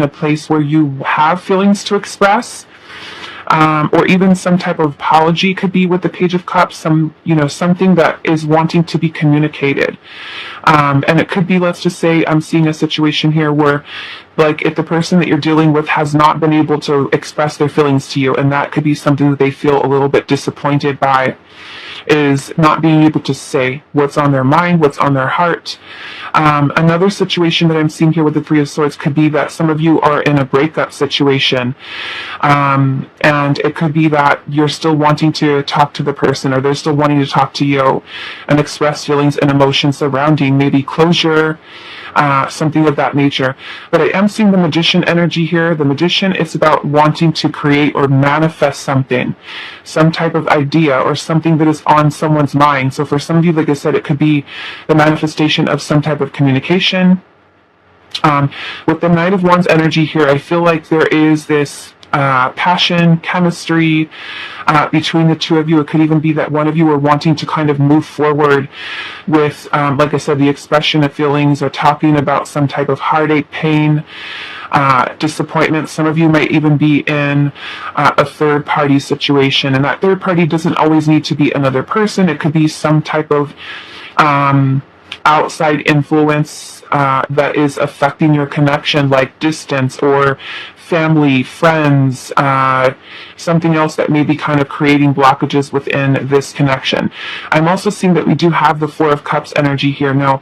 a place where you have feelings to express. Or even some type of apology could be with the Page of Cups, something that is wanting to be communicated. And it could be, let's just say, I'm seeing a situation here where, like, if the person that you're dealing with has not been able to express their feelings to you, and that could be something that they feel a little bit disappointed by, is not being able to say what's on their mind, what's on their heart. Another situation that I'm seeing here with the Three of Swords could be that some of you are in a breakup situation. And it could be that you're still wanting to talk to the person, or they're still wanting to talk to you and express feelings and emotions surrounding maybe closure, something of that nature. But I am seeing the Magician energy here. The Magician is about wanting to create or manifest something, some type of idea or something that is on someone's mind. So for some of you, like I said, it could be the manifestation of some type of communication. With the Knight of Wands energy here, I feel like there is this passion, chemistry between the two of you. It could even be that one of you are wanting to kind of move forward with, like I said, the expression of feelings, or talking about some type of heartache, pain, disappointment. Some of you might even be in a third party situation, and that third party doesn't always need to be another person. It could be some type of outside influence that is affecting your connection, like distance or family, friends, something else that may be kind of creating blockages within this connection. I'm also seeing that we do have the Four of Cups energy here. Now,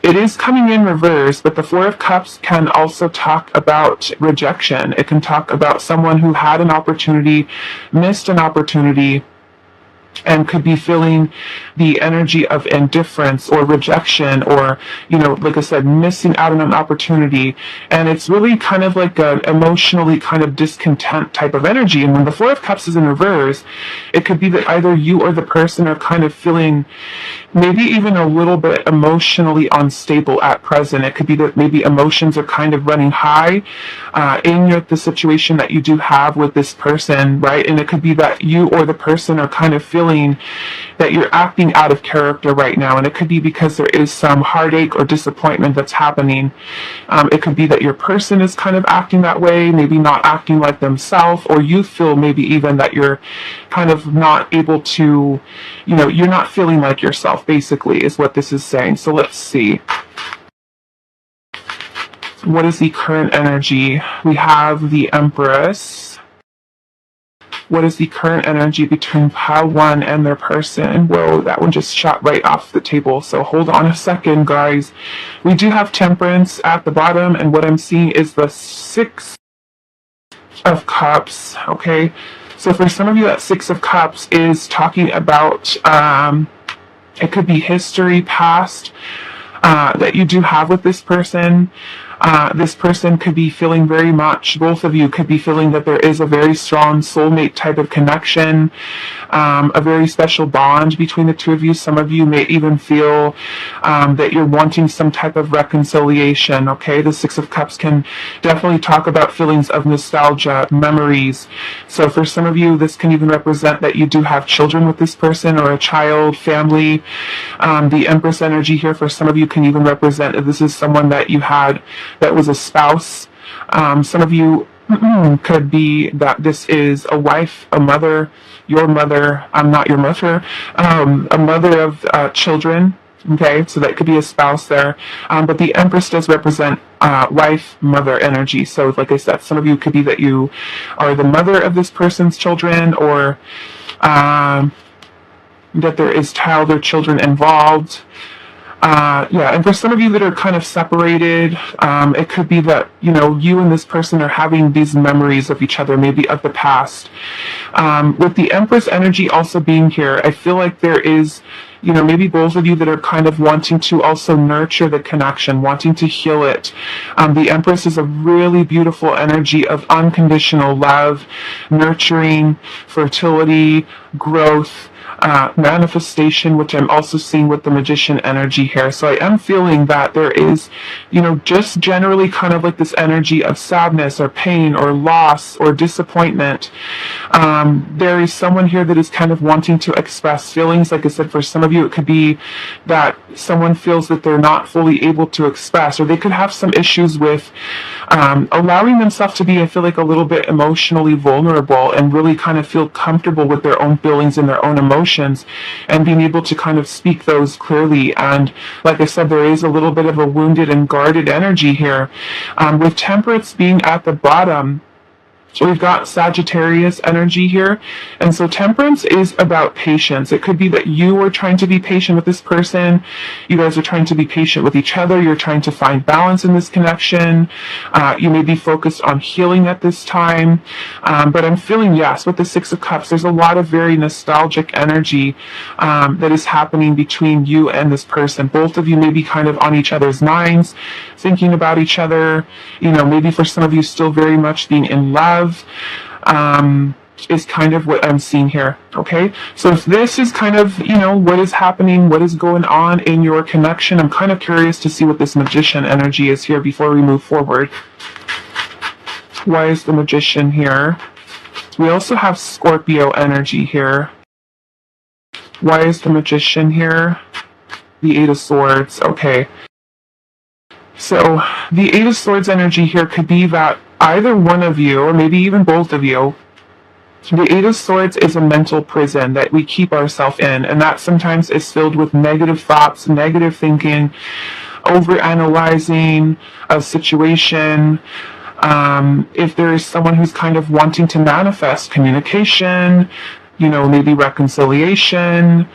it is coming in reverse, but the Four of Cups can also talk about rejection. It can talk about someone who had an opportunity, missed an opportunity, and could be feeling the energy of indifference or rejection, or, like I said, missing out on an opportunity. And it's really kind of like an emotionally kind of discontent type of energy. And when the Four of Cups is in reverse, it could be that either you or the person are kind of feeling maybe even a little bit emotionally unstable at present. It could be that maybe emotions are kind of running high in the situation that you do have with this person, right? And it could be that you or the person are kind of feeling that you're acting out of character right now, and it could be because there is some heartache or disappointment that's happening. It could be that your person is kind of acting that way, maybe not acting like themselves, or you feel maybe even that you're kind of not able to, you're not feeling like yourself, basically, is what this is saying. So let's see. What is the current energy? We have the Empress. What is the current energy between pile one and their person? Whoa, that one just shot right off the table. So hold on a second, guys. We do have Temperance at the bottom, and what I'm seeing is the Six of Cups, okay? So for some of you, that Six of Cups is talking about, it could be history, past, that you do have with this person. This person could be feeling very much, both of you could be feeling that there is a very strong soulmate type of connection, a very special bond between the two of you. Some of you may even feel that you're wanting some type of reconciliation, okay? The Six of Cups can definitely talk about feelings of nostalgia, memories. So for some of you, this can even represent that you do have children with this person, or a child, family. The Empress energy here for some of you can even represent that this is someone that you had that was a spouse. Some of you could be that this is a wife, a mother, your mother, I'm not your mother, a mother of children, okay? So that could be a spouse there. But the Empress does represent wife, mother energy. So like I said, some of you could be that you are the mother of this person's children, or that there is child or children involved. And for some of you that are kind of separated, it could be that, you and this person are having these memories of each other, maybe of the past. With the Empress energy also being here, I feel like there is, maybe both of you that are kind of wanting to also nurture the connection, wanting to heal it. The Empress is a really beautiful energy of unconditional love, nurturing, fertility, growth. manifestation, which I'm also seeing with the Magician energy here. So I am feeling that there is, just generally kind of like this energy of sadness or pain or loss or disappointment. There is someone here that is kind of wanting to express feelings. Like I said, for some of you, it could be that someone feels that they're not fully able to express, or they could have some issues with allowing themselves to be, I feel like, a little bit emotionally vulnerable and really kind of feel comfortable with their own feelings and their own emotions and being able to kind of speak those clearly. And like I said, there is a little bit of a wounded and guarded energy here, with Temperance being at the bottom. So we've got Sagittarius energy here. And so Temperance is about patience. It could be that you are trying to be patient with this person. You guys are trying to be patient with each other. You're trying to find balance in this connection. You may be focused on healing at this time. But I'm feeling, yes, with the Six of Cups, there's a lot of very nostalgic energy that is happening between you and this person. Both of you may be kind of on each other's minds, thinking about each other. Maybe for some of you still very much being in love. Is kind of what I'm seeing here. Okay, so if this is kind of what is happening, what is going on in your connection, I'm kind of curious to see what this Magician energy is here before we move forward. Why is the Magician here? We also have Scorpio energy here. Why is the Magician here? The Eight of Swords. Okay, so the Eight of Swords energy here could be that either one of you, or maybe even both of you, the Eight of Swords is a mental prison that we keep ourselves in, and that sometimes is filled with negative thoughts, negative thinking, overanalyzing a situation. If there is someone who's kind of wanting to manifest communication, maybe reconciliation,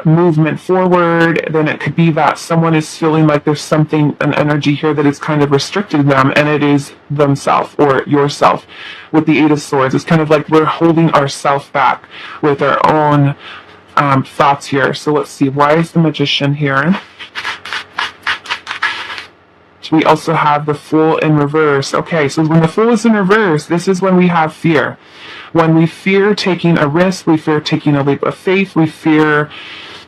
movement forward, then it could be that someone is feeling like there's an energy here that is kind of restricting them, and it is themselves or yourself. With the Eight of Swords, it's kind of like we're holding ourselves back with our own thoughts here. So let's see, why is the Magician here? We also have the Fool in reverse. Okay, so when the Fool is in reverse, this is when we have fear. When we fear taking a risk, we fear taking a leap of faith, we fear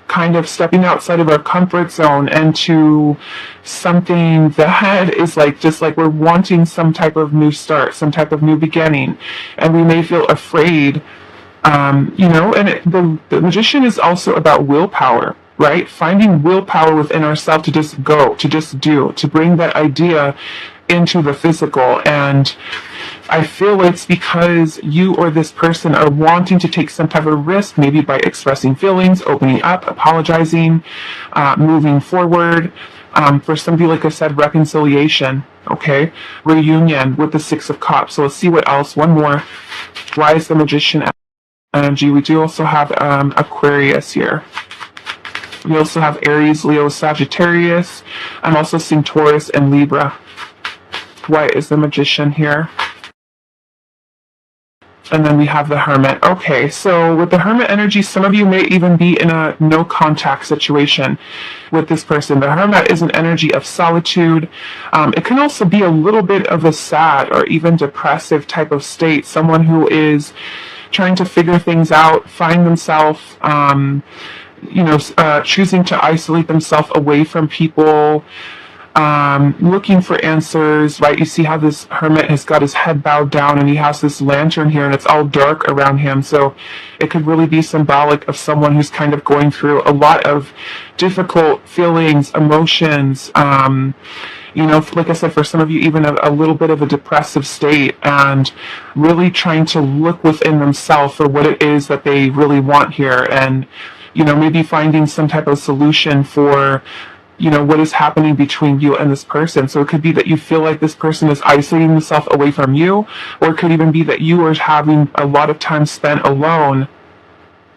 kind of stepping outside of our comfort zone into something that is just like we're wanting some type of new start, some type of new beginning, and we may feel afraid. And the Magician is also about willpower. Right? Finding willpower within ourselves to just go, to just do, to bring that idea into the physical. And I feel it's because you or this person are wanting to take some type of risk, maybe by expressing feelings, opening up, apologizing, moving forward. For some of you, like I said, reconciliation, okay? Reunion with the Six of Cups. So let's see what else. One more. Why is the Magician energy? We do also have Aquarius here. We also have Aries, Leo, Sagittarius. I'm also seeing Taurus and Libra. Why is the Magician here? And then we have the Hermit. Okay, so with the Hermit energy, some of you may even be in a no contact situation with this person. The Hermit is an energy of solitude. It can also be a little bit of a sad or even depressive type of state. Someone who is trying to figure things out, find themselves, choosing to isolate themselves away from people, looking for answers, right? You see how this Hermit has got his head bowed down and he has this lantern here and it's all dark around him. So it could really be symbolic of someone who's kind of going through a lot of difficult feelings, emotions, like I said, for some of you, even a little bit of a depressive state, and really trying to look within themselves for what it is that they really want here, and maybe finding some type of solution for, what is happening between you and this person. So it could be that you feel like this person is isolating themselves away from you, or it could even be that you are having a lot of time spent alone.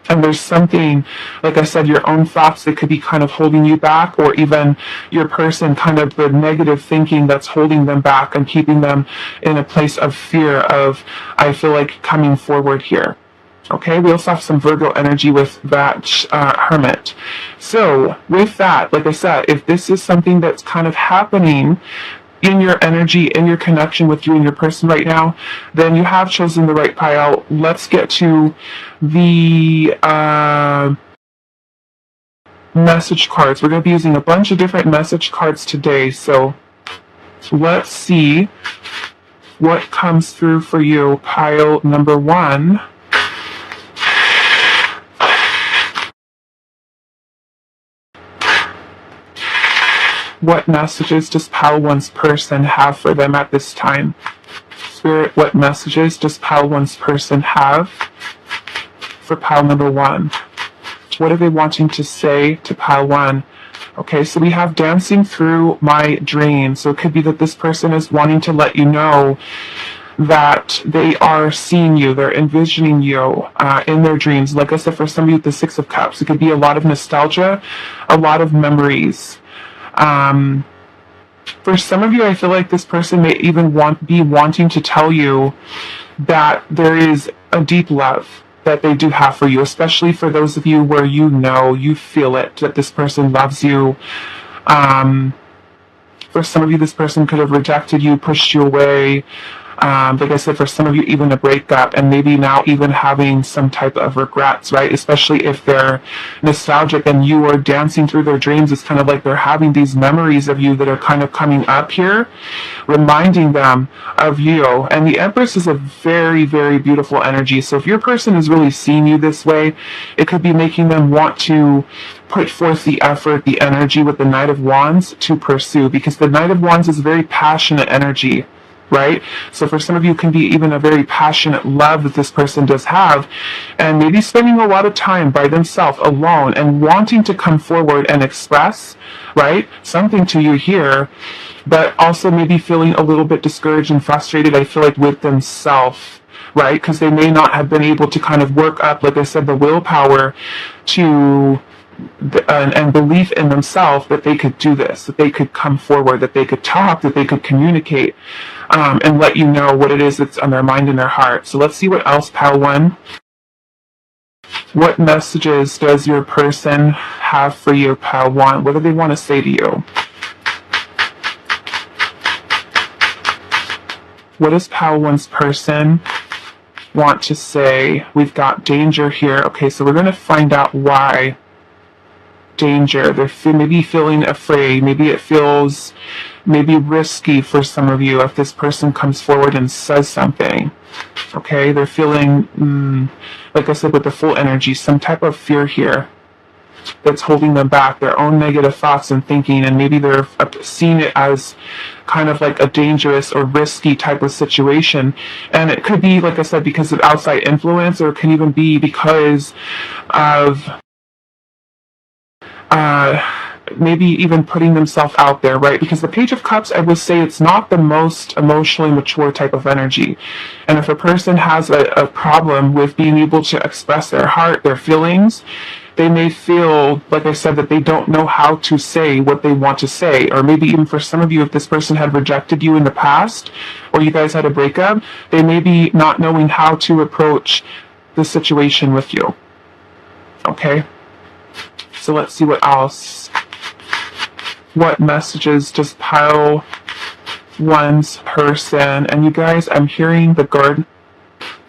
And there's something, like I said, your own thoughts that could be kind of holding you back, or even your person, kind of the negative thinking that's holding them back and keeping them in a place of fear of, I feel like, coming forward here. Okay, we also have some Virgo energy with that Hermit. So with that, like I said, if this is something that's kind of happening, in your energy, in your connection with you and your person right now, then you have chosen the right pile. Let's get to the message cards. We're going to be using a bunch of different message cards today. So let's see what comes through for you. Pile number 1. What messages does pile 1's person have for them at this time? Spirit, what messages does pile 1's person have for pile number 1? What are they wanting to say to pile 1? Okay, so we have dancing through my dreams. So it could be that this person is wanting to let you know that they are seeing you, they're envisioning you in their dreams. Like I said, for some of you with the 6 of Cups, it could be a lot of nostalgia, a lot of memories. For some of you, I feel like this person may even be wanting to tell you that there is a deep love that they do have for you, especially for those of you where you feel it, that this person loves you. For some of you, this person could have rejected you, pushed you away. Like I said, for some of you, even a breakup, and maybe now even having some type of regrets, right? Especially if they're nostalgic and you are dancing through their dreams. It's kind of like they're having these memories of you that are kind of coming up here, reminding them of you. And the Empress is a very, very beautiful energy. So if your person is really seeing you this way, it could be making them want to put forth the effort, the energy with the Knight of Wands to pursue, because the Knight of Wands is very passionate energy. Right? So for some of you, it can be even a very passionate love that this person does have, and maybe spending a lot of time by themselves alone and wanting to come forward and express, right, something to you here, but also maybe feeling a little bit discouraged and frustrated, I feel like, with themselves, right? Because they may not have been able to kind of work up, like I said, the willpower to and belief in themselves that they could do this, that they could come forward, that they could talk, that they could communicate, and let you know what it is that's on their mind and their heart. So let's see what else, pile 1. What messages does your person have for you, pile 1? What do they want to say to you? What does pile 1's person want to say? We've got danger here. Okay, so we're going to find out why. Danger. They're maybe feeling afraid. Maybe it feels maybe risky for some of you if this person comes forward and says something. Okay, they're feeling, like I said, with the full energy, some type of fear here that's holding them back, their own negative thoughts and thinking, and maybe they're seeing it as kind of like a dangerous or risky type of situation. And it could be, like I said, because of outside influence, or it can even be because of maybe even putting themselves out there, right? Because the Page of Cups, I would say, it's not the most emotionally mature type of energy. And if a person has a problem with being able to express their heart, their feelings, they may feel, like I said, that they don't know how to say what they want to say. Or maybe even for some of you, if this person had rejected you in the past, or you guys had a breakup, they may be not knowing how to approach the situation with you. Okay? So let's see what else. What messages does pile 1's person? And you guys, I'm hearing the garden.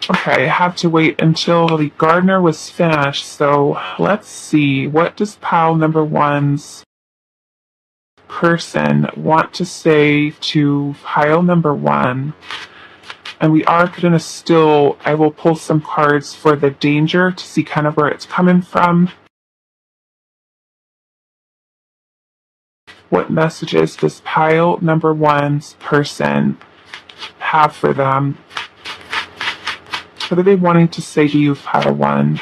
Okay, I have to wait until the gardener was finished. So let's see. What does pile number 1's person want to say to pile number 1? And we are going to I will pull some cards for the danger to see kind of where it's coming from. What messages does pile number 1's person have for them? What are they wanting to say to you, pile 1?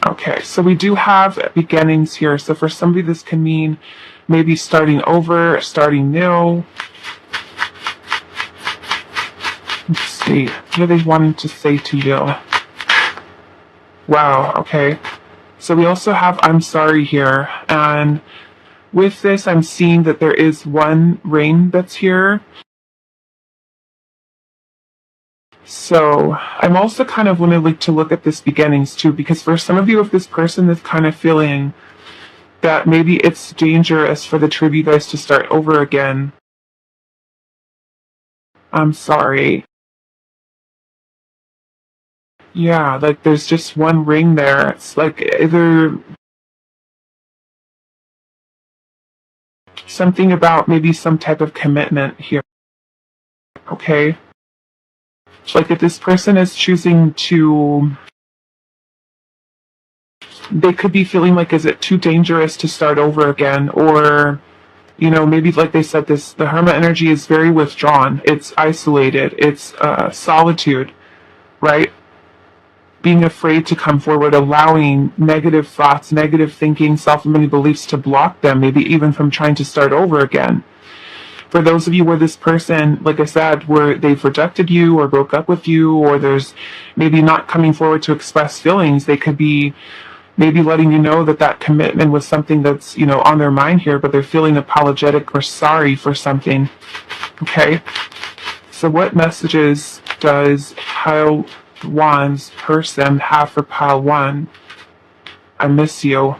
Okay, so we do have beginnings here. So for somebody, this can mean maybe starting over, starting new. Let's see. What are they wanting to say to you? Wow, okay. So we also have I'm sorry here. And with this, I'm seeing that there is one rain that's here. So I'm also kind of wanting to look at this beginnings too, because for some of you, if this person is kind of feeling that maybe it's dangerous for the two of you guys to start over again. I'm sorry. Yeah, like there's just one ring there. It's like either something about maybe some type of commitment here. Okay? Like if this person is choosing to, they could be feeling like, is it too dangerous to start over again? Or, you know, maybe like they said, the Hermit energy is very withdrawn. It's isolated. It's solitude, right? Being afraid to come forward, allowing negative thoughts, negative thinking, self-limiting beliefs to block them, maybe even from trying to start over again. For those of you where this person, like I said, where they've rejected you or broke up with you, or there's maybe not coming forward to express feelings, they could be maybe letting you know that that commitment was something that's, you know, on their mind here, but they're feeling apologetic or sorry for something. Okay? So what messages does Pile 1's person have for Pile 1? I miss you.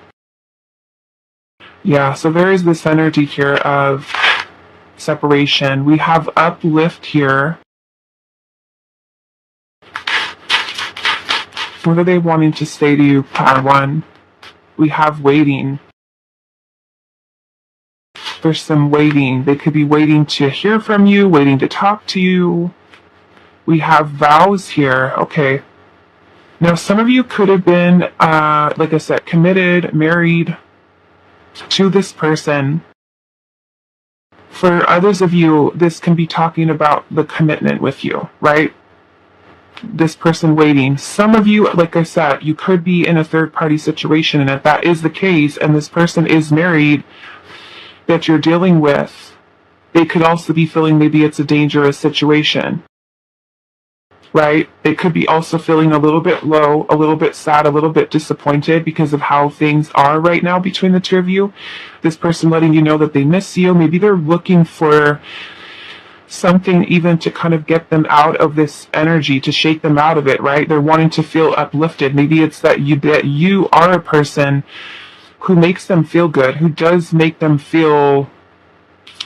Yeah, so there is this energy here of separation. We have uplift here. What are they wanting to say to you, Pile 1? We have waiting. There's some waiting. They could be waiting to hear from you, waiting to talk to you. We have vows here. Okay. Now, some of you could have been, like I said, committed, married to this person. For others of you, this can be talking about the commitment with you, right? This person waiting. Some of you, like I said, you could be in a third-party situation, and if that is the case, and this person is married that you're dealing with, they could also be feeling maybe it's a dangerous situation, right? They could be also feeling a little bit low, a little bit sad, a little bit disappointed because of how things are right now between the two of you. This person letting you know that they miss you. Maybe they're looking for something even to kind of get them out of this energy, to shake them out of it, right? They're wanting to feel uplifted. Maybe it's that you are a person who makes them feel good, who does make them feel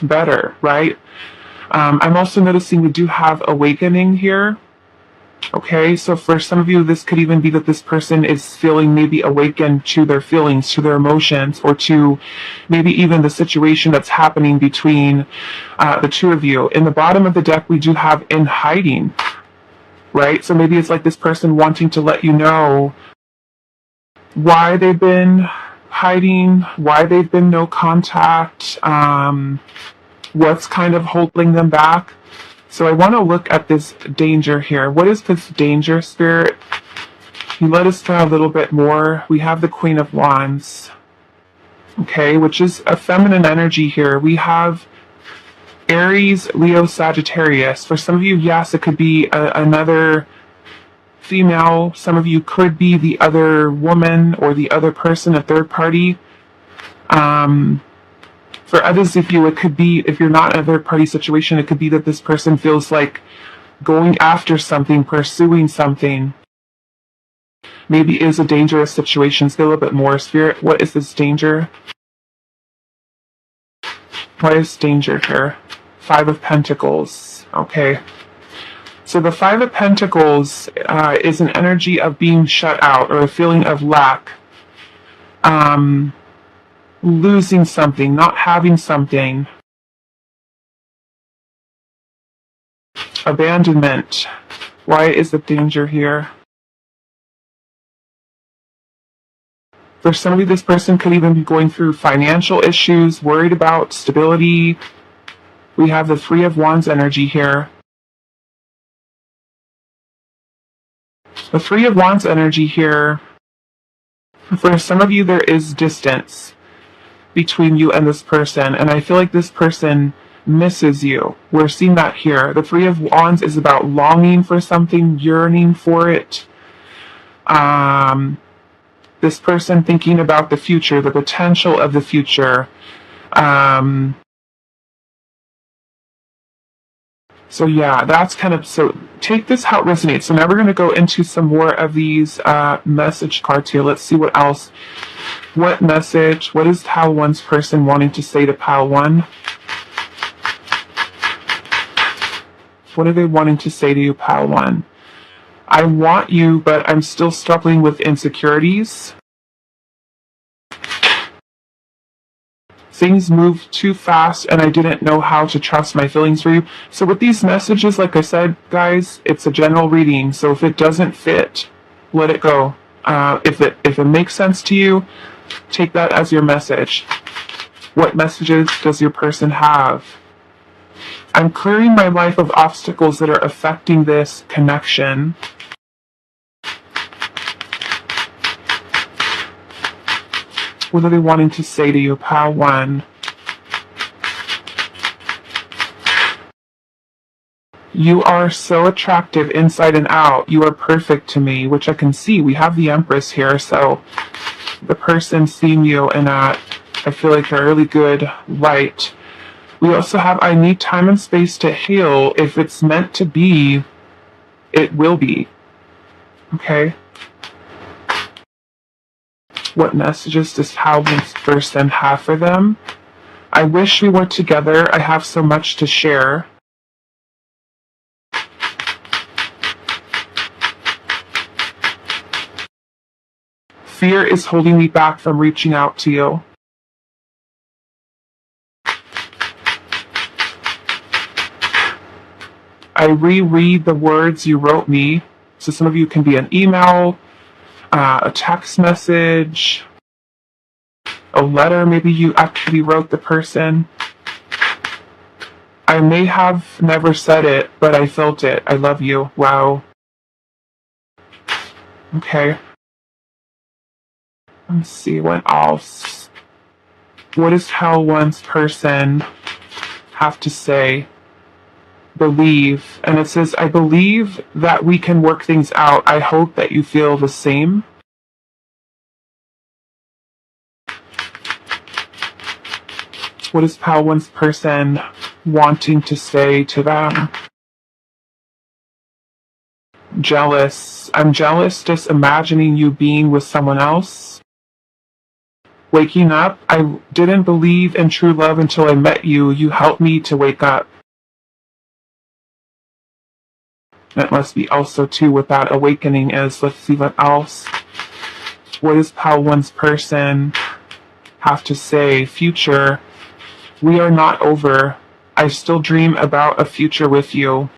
better, right? I'm also noticing we do have awakening here. Okay, so for some of you, this could even be that this person is feeling maybe awakened to their feelings, to their emotions, or to maybe even the situation that's happening between the two of you. In the bottom of the deck, we do have in hiding, right? So maybe it's like this person wanting to let you know why they've been hiding, why they've been no contact, what's kind of holding them back. So I want to look at this danger here. What is this danger, Spirit? Can you let us know a little bit more? We have the Queen of Wands, okay, which is a feminine energy here. We have Aries, Leo, Sagittarius. For some of you, yes, it could be another female. Some of you could be the other woman or the other person, a third party. For others of you, it could be, if you're not in a third-party situation, it could be that this person feels like going after something, pursuing something. Maybe is a dangerous situation. Say a little bit more, Spirit. What is this danger? What is danger here? 5 of Pentacles. Okay. So the 5 of Pentacles is an energy of being shut out or a feeling of lack. Losing something, not having something. Abandonment. Why is the danger here? For some of you, this person could even be going through financial issues, worried about stability. We have the 3 of Wands energy here. The 3 of Wands energy here, for some of you, there is distance between you and this person, and I feel like this person misses you. We're seeing that here. The 3 of Wands is about longing for something, yearning for it. This person thinking about the future, the potential of the future. So yeah, that's kind of, so take this how it resonates. So now we're going to go into some more of these message cards here. Let's see what else What message, what is Pal 1's person wanting to say to Pal 1? What are they wanting to say to you, Pal 1? I want you, but I'm still struggling with insecurities. Things moved too fast and I didn't know how to trust my feelings for you. So with these messages, like I said, guys, it's a general reading. So if it doesn't fit, let it go. If it makes sense to you, take that as your message. What messages does your person have? I'm clearing my life of obstacles that are affecting this connection. What are they wanting to say to you, Pal 1? You are so attractive inside and out. You are perfect to me, which I can see. We have the Empress here, so the person seeing you in a, I feel like, a really good light. We also have, I need time and space to heal. If it's meant to be, it will be. Okay? What messages does Pal 1's person have for them? I wish we were together. I have so much to share. Fear is holding me back from reaching out to you. I reread the words you wrote me. So some of you can be an email, a text message, a letter. Maybe you actually wrote the person. I may have never said it, but I felt it. I love you. Wow. Okay. Let's see what else. What does Pal 1's person have to say? Believe. And it says, I believe that we can work things out. I hope that you feel the same. What is Pal 1's person wanting to say to them? Jealous. I'm jealous just imagining you being with someone else. Waking up. I didn't believe in true love until I met you. You helped me to wake up. That must be also too what that awakening is. Let's see what else. What does Pal 1's person have to say? Future. We are not over. I still dream about a future with you.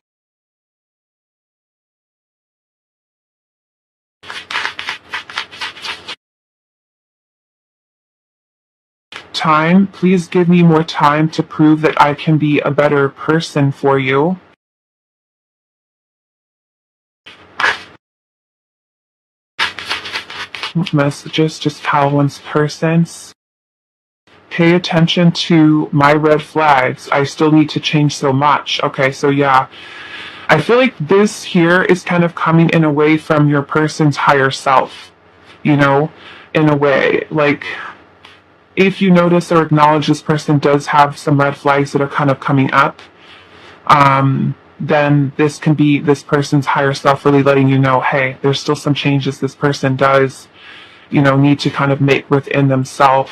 Time. Please give me more time to prove that I can be a better person for you. Messages, just Pal 1's persons. Pay attention to my red flags. I still need to change so much. Okay, so yeah. I feel like this here is kind of coming in a way from your person's higher self. You know, in a way. Like, if you notice or acknowledge this person does have some red flags that are kind of coming up, then this can be this person's higher self really letting you know, hey, there's still some changes this person does, need to kind of make within themselves.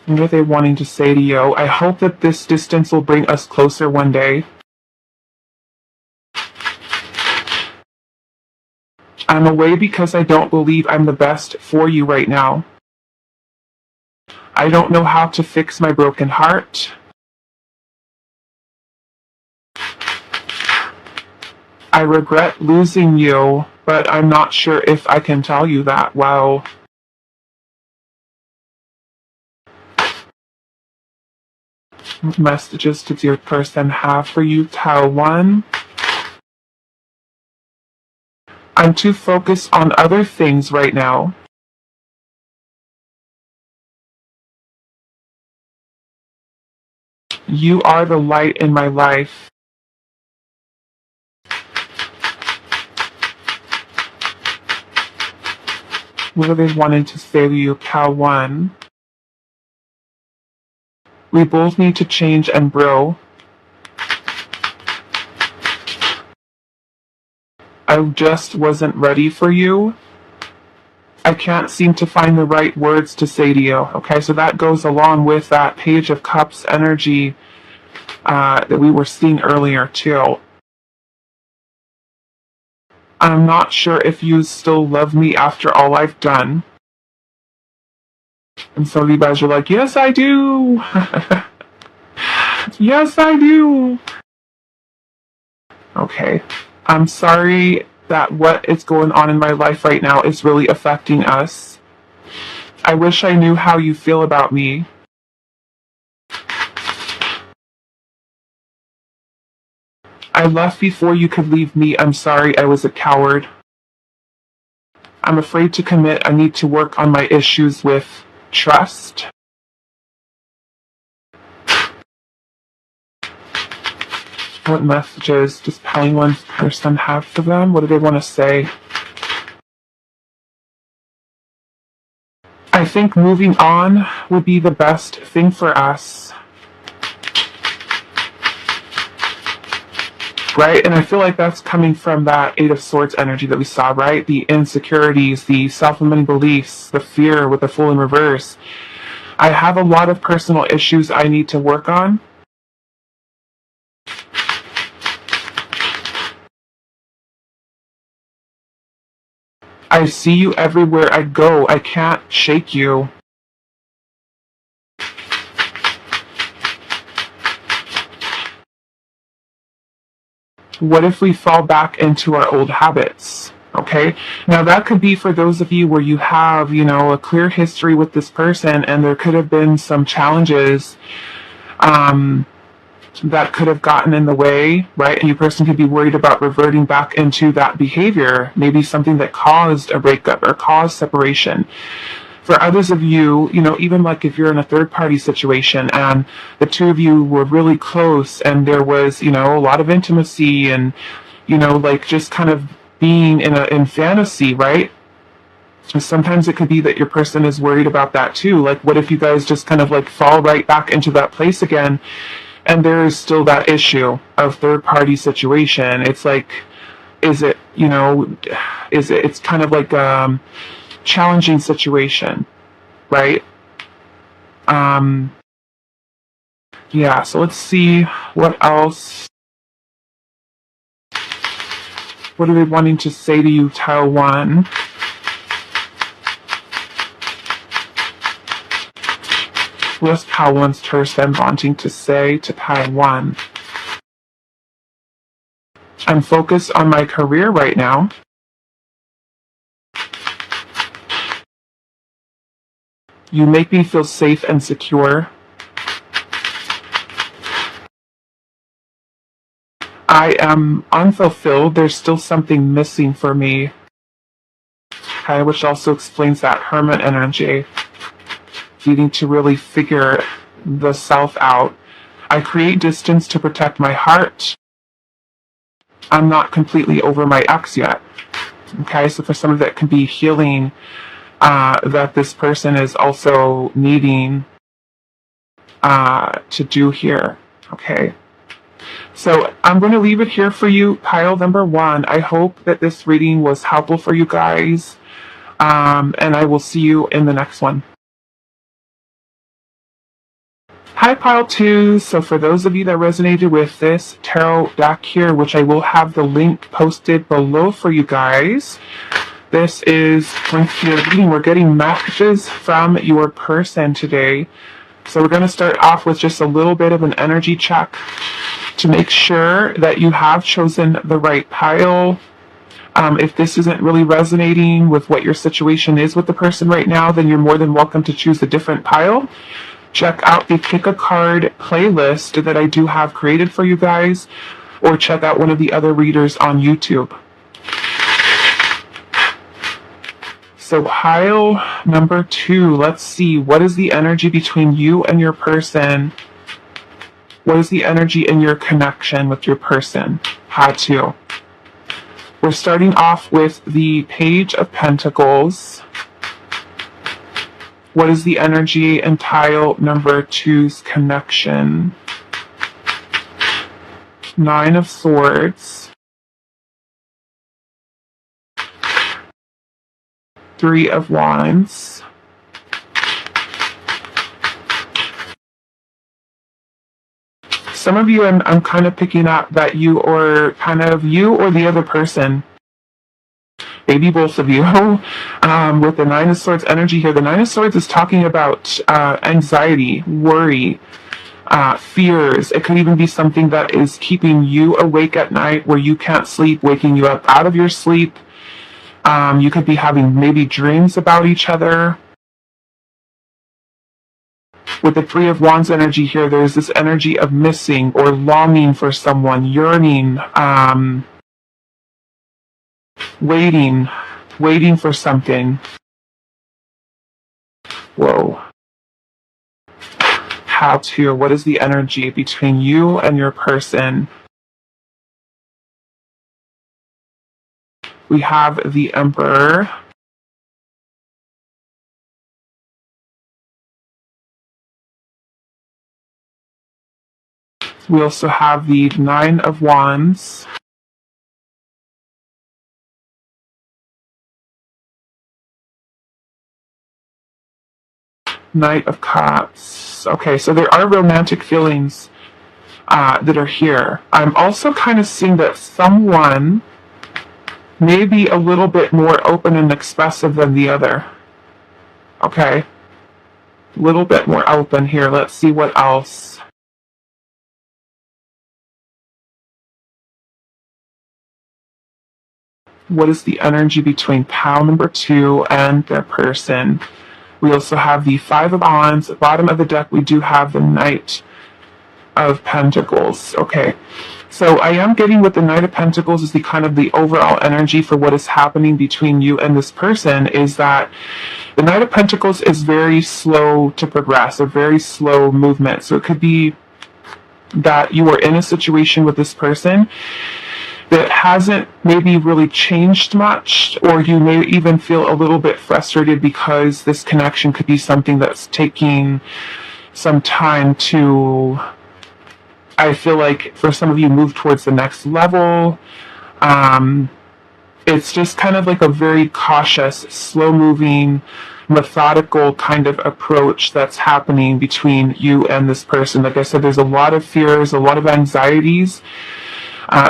What are they wanting to say to you? I hope that this distance will bring us closer one day. I'm away because I don't believe I'm the best for you right now. I don't know how to fix my broken heart. I regret losing you, but I'm not sure if I can tell you that. Wow. What messages does your person have for you, Pal 1? I'm too focused on other things right now. You are the light in my life. What are they wanting to say to you, Pal 1? We both need to change and grow. I just wasn't ready for you. I can't seem to find the right words to say to you. Okay, so that goes along with that Page of Cups energy that we were seeing earlier too. I'm not sure if you still love me after all I've done. And some of you guys are like, yes, I do. Yes, I do. Okay. I'm sorry that what is going on in my life right now is really affecting us. I wish I knew how you feel about me. I left before you could leave me. I'm sorry I was a coward. I'm afraid to commit. I need to work on my issues with trust. What messages does Pelion person have for them? What do they want to say? I think moving on would be the best thing for us. Right? And I feel like that's coming from that Eight of Swords energy that we saw, right? The insecurities, the self-limiting beliefs, the fear with the Fool in reverse. I have a lot of personal issues I need to work on. I see you everywhere I go. I can't shake you. What if we fall back into our old habits? Okay. Now that could be for those of you where you have, a clear history with this person and there could have been some challenges that could have gotten in the way, right? And your person could be worried about reverting back into that behavior, maybe something that caused a breakup or caused separation. For others of you, even like if you're in a third party situation and the two of you were really close and there was, a lot of intimacy and, like just kind of being in fantasy, right? And sometimes it could be that your person is worried about that too. Like, what if you guys just kind of like fall right back into that place again and there is still that issue of third party situation? It's like, it's kind of like, challenging situation, right? Yeah, so let's see what else. What are they wanting to say to you, Tile 1? What's Tile 1's person wanting to say to Tile 1? I'm focused on my career right now. You make me feel safe and secure. I am unfulfilled. There's still something missing for me. Okay, which also explains that Hermit energy. Needing to really figure the self out. I create distance to protect my heart. I'm not completely over my ex yet. Okay, so for some of that can be healing that this person is also needing to do here. Okay. So I'm going to leave it here for you, pile number 1. I hope that this reading was helpful for you guys. And I will see you in the next one. Hi, pile 2. So for those of you that resonated with this tarot deck here, which I will have the link posted below for you guys, this is going to be a reading. We're getting messages from your person today. So we're going to start off with just a little bit of an energy check to make sure that you have chosen the right pile. If this isn't really resonating with what your situation is with the person right now, then you're more than welcome to choose a different pile. Check out the Pick a Card playlist that I do have created for you guys, or check out one of the other readers on YouTube. So pile number 2, let's see, what is the energy between you and your person? What is the energy in your connection with your person? Pile 2. We're starting off with the Page of Pentacles. What is the energy in tile number 2's connection? Nine of Swords. Three of Wands. Some of you, I'm kind of picking up that you or the other person, maybe both of you, with the Nine of Swords energy here. The Nine of Swords is talking about anxiety, worry, fears. It could even be something that is keeping you awake at night where you can't sleep, waking you up out of your sleep. You could be having maybe dreams about each other. With the Three of Wands energy here, there's this energy of missing or longing for someone, yearning, waiting for something. Whoa. What is the energy between you and your person? We have the Emperor. We also have the Nine of Wands. Knight of Cups. Okay, so there are romantic feelings that are here. I'm also kind of seeing that someone may be a little bit more open and expressive than the other. Okay, a little bit more open here. Let's see what else. What is the energy between pile number 2 and their person? We also have the Five of Wands. At the bottom of the deck, we do have the Knight of Pentacles. Okay, so I am getting with the Knight of Pentacles is the kind of the overall energy for what is happening between you and this person is that the Knight of Pentacles is very slow to progress, a very slow movement. So it could be that you are in a situation with this person that hasn't maybe really changed much, or you may even feel a little bit frustrated because this connection could be something that's taking some time to, I feel like for some of you, move towards the next level. It's just kind of like a very cautious, slow-moving, methodical kind of approach that's happening between you and this person. Like I said, there's a lot of fears, a lot of anxieties.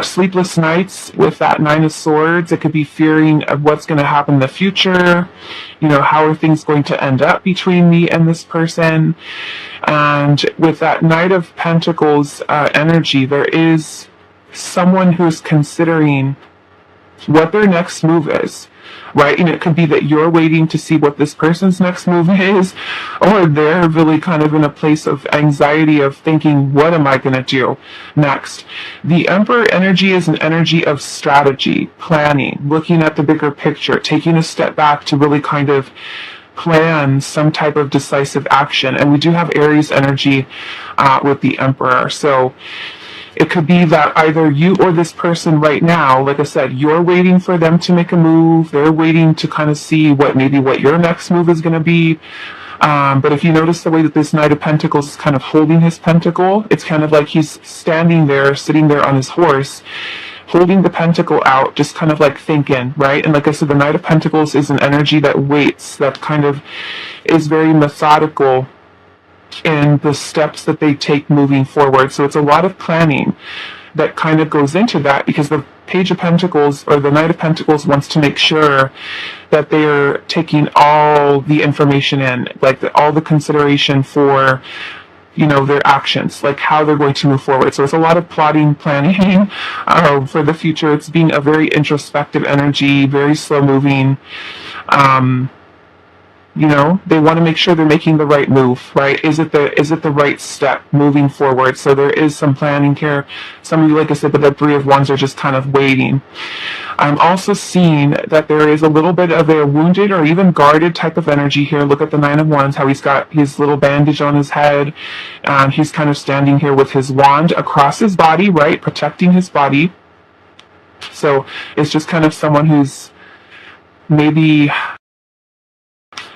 Sleepless nights with that Nine of Swords. It could be fearing of what's going to happen in the future. You know, how are things going to end up between me and this person? And with that Knight of Pentacles energy, there is someone who's considering what their next move is, right? And it could be that you're waiting to see what this person's next move is, or they're really kind of in a place of anxiety of thinking, what am I going to do next? The Emperor energy is an energy of strategy, planning, looking at the bigger picture, taking a step back to really kind of plan some type of decisive action. And we do have Aries energy with the Emperor. So it could be that either you or this person right now, like I said, you're waiting for them to make a move. They're waiting to kind of see what your next move is going to be. But if you notice the way that this Knight of Pentacles is kind of holding his pentacle, it's kind of like he's standing there, sitting there on his horse, holding the pentacle out, just kind of like thinking, right? And like I said, the Knight of Pentacles is an energy that waits, that kind of is very methodical in the steps that they take moving forward. So it's a lot of planning that kind of goes into that, because the Page of Pentacles or the Knight of Pentacles wants to make sure that they are taking all the information in, like all the consideration for, you know, their actions, like how they're going to move forward. So it's a lot of plotting, planning for the future. It's being a very introspective energy, very slow moving. You know, they want to make sure they're making the right move, right? Is it the right step moving forward? So there is some planning here. Some of you, like I said, but the Three of Wands are just kind of waiting. I'm also seeing that there is a little bit of a wounded or even guarded type of energy here. Look at the Nine of Wands, how he's got his little bandage on his head. He's kind of standing here with his wand across his body, right? Protecting his body. So it's just kind of someone who's maybe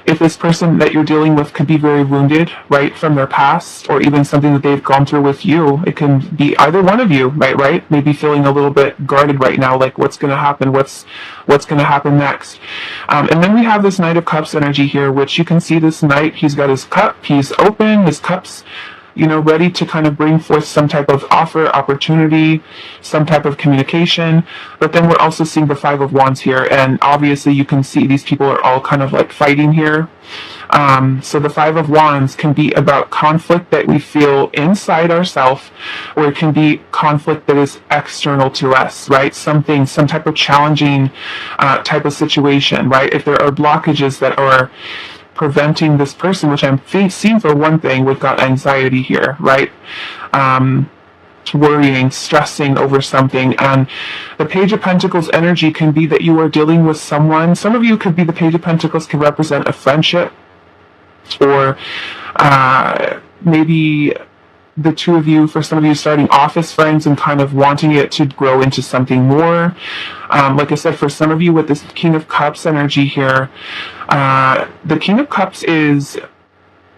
if this person that you're dealing with could be very wounded, right, from their past, or even something that they've gone through with you. It can be either one of you, right? Maybe feeling a little bit guarded right now, like what's going to happen, what's going to happen next. And then we have this Knight of Cups energy here, which you can see this Knight, he's got his cup, he's open, his cup's, you know, ready to kind of bring forth some type of offer, opportunity, some type of communication. But then we're also seeing the Five of Wands here, and obviously you can see these people are all kind of like fighting here. So the Five of Wands can be about conflict that we feel inside ourselves, or it can be conflict that is external to us, right? Some type of challenging type of situation, right? If there are blockages that are preventing this person, which I'm seeing for one thing, we've got anxiety here, right? Worrying, stressing over something. And the Page of Pentacles energy can be that you are dealing with someone. Some of you could be, the Page of Pentacles can represent a friendship, or maybe the two of you, for some of you, starting off as friends and kind of wanting it to grow into something more. Like I said, for some of you with this King of Cups energy here, the King of Cups is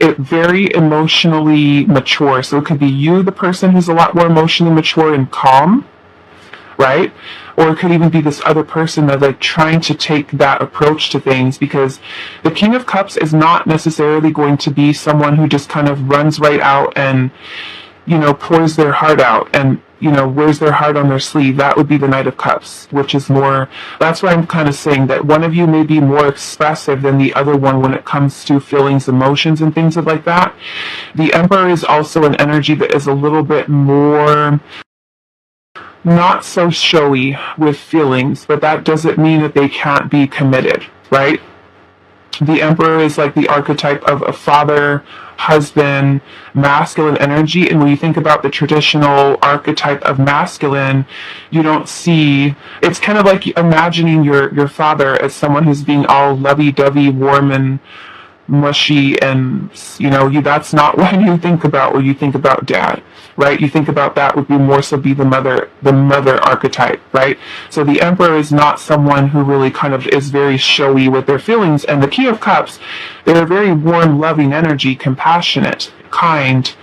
very emotionally mature. So it could be you, the person who's a lot more emotionally mature and calm, right? Or it could even be this other person that's like trying to take that approach to things, because the King of Cups is not necessarily going to be someone who just kind of runs right out and, you know, pours their heart out and, you know, wears their heart on their sleeve. That would be the Knight of Cups, which is more, that's why I'm kind of saying that one of you may be more expressive than the other one when it comes to feelings, emotions, and things like that. The Emperor is also an energy that is a little bit more not so showy with feelings, but that doesn't mean that they can't be committed, right? The Emperor is like the archetype of a father, husband, masculine energy. And when you think about the traditional archetype of masculine, you don't see, it's kind of like imagining your father as someone who's being all lovey-dovey, warm and mushy, and you know, that's not what you think about when you think about dad, right? You think about that would be more so be the mother archetype, right? So the Emperor is not someone who really kind of is very showy with their feelings. And the King of Cups, they're a very warm, loving energy, compassionate, kind,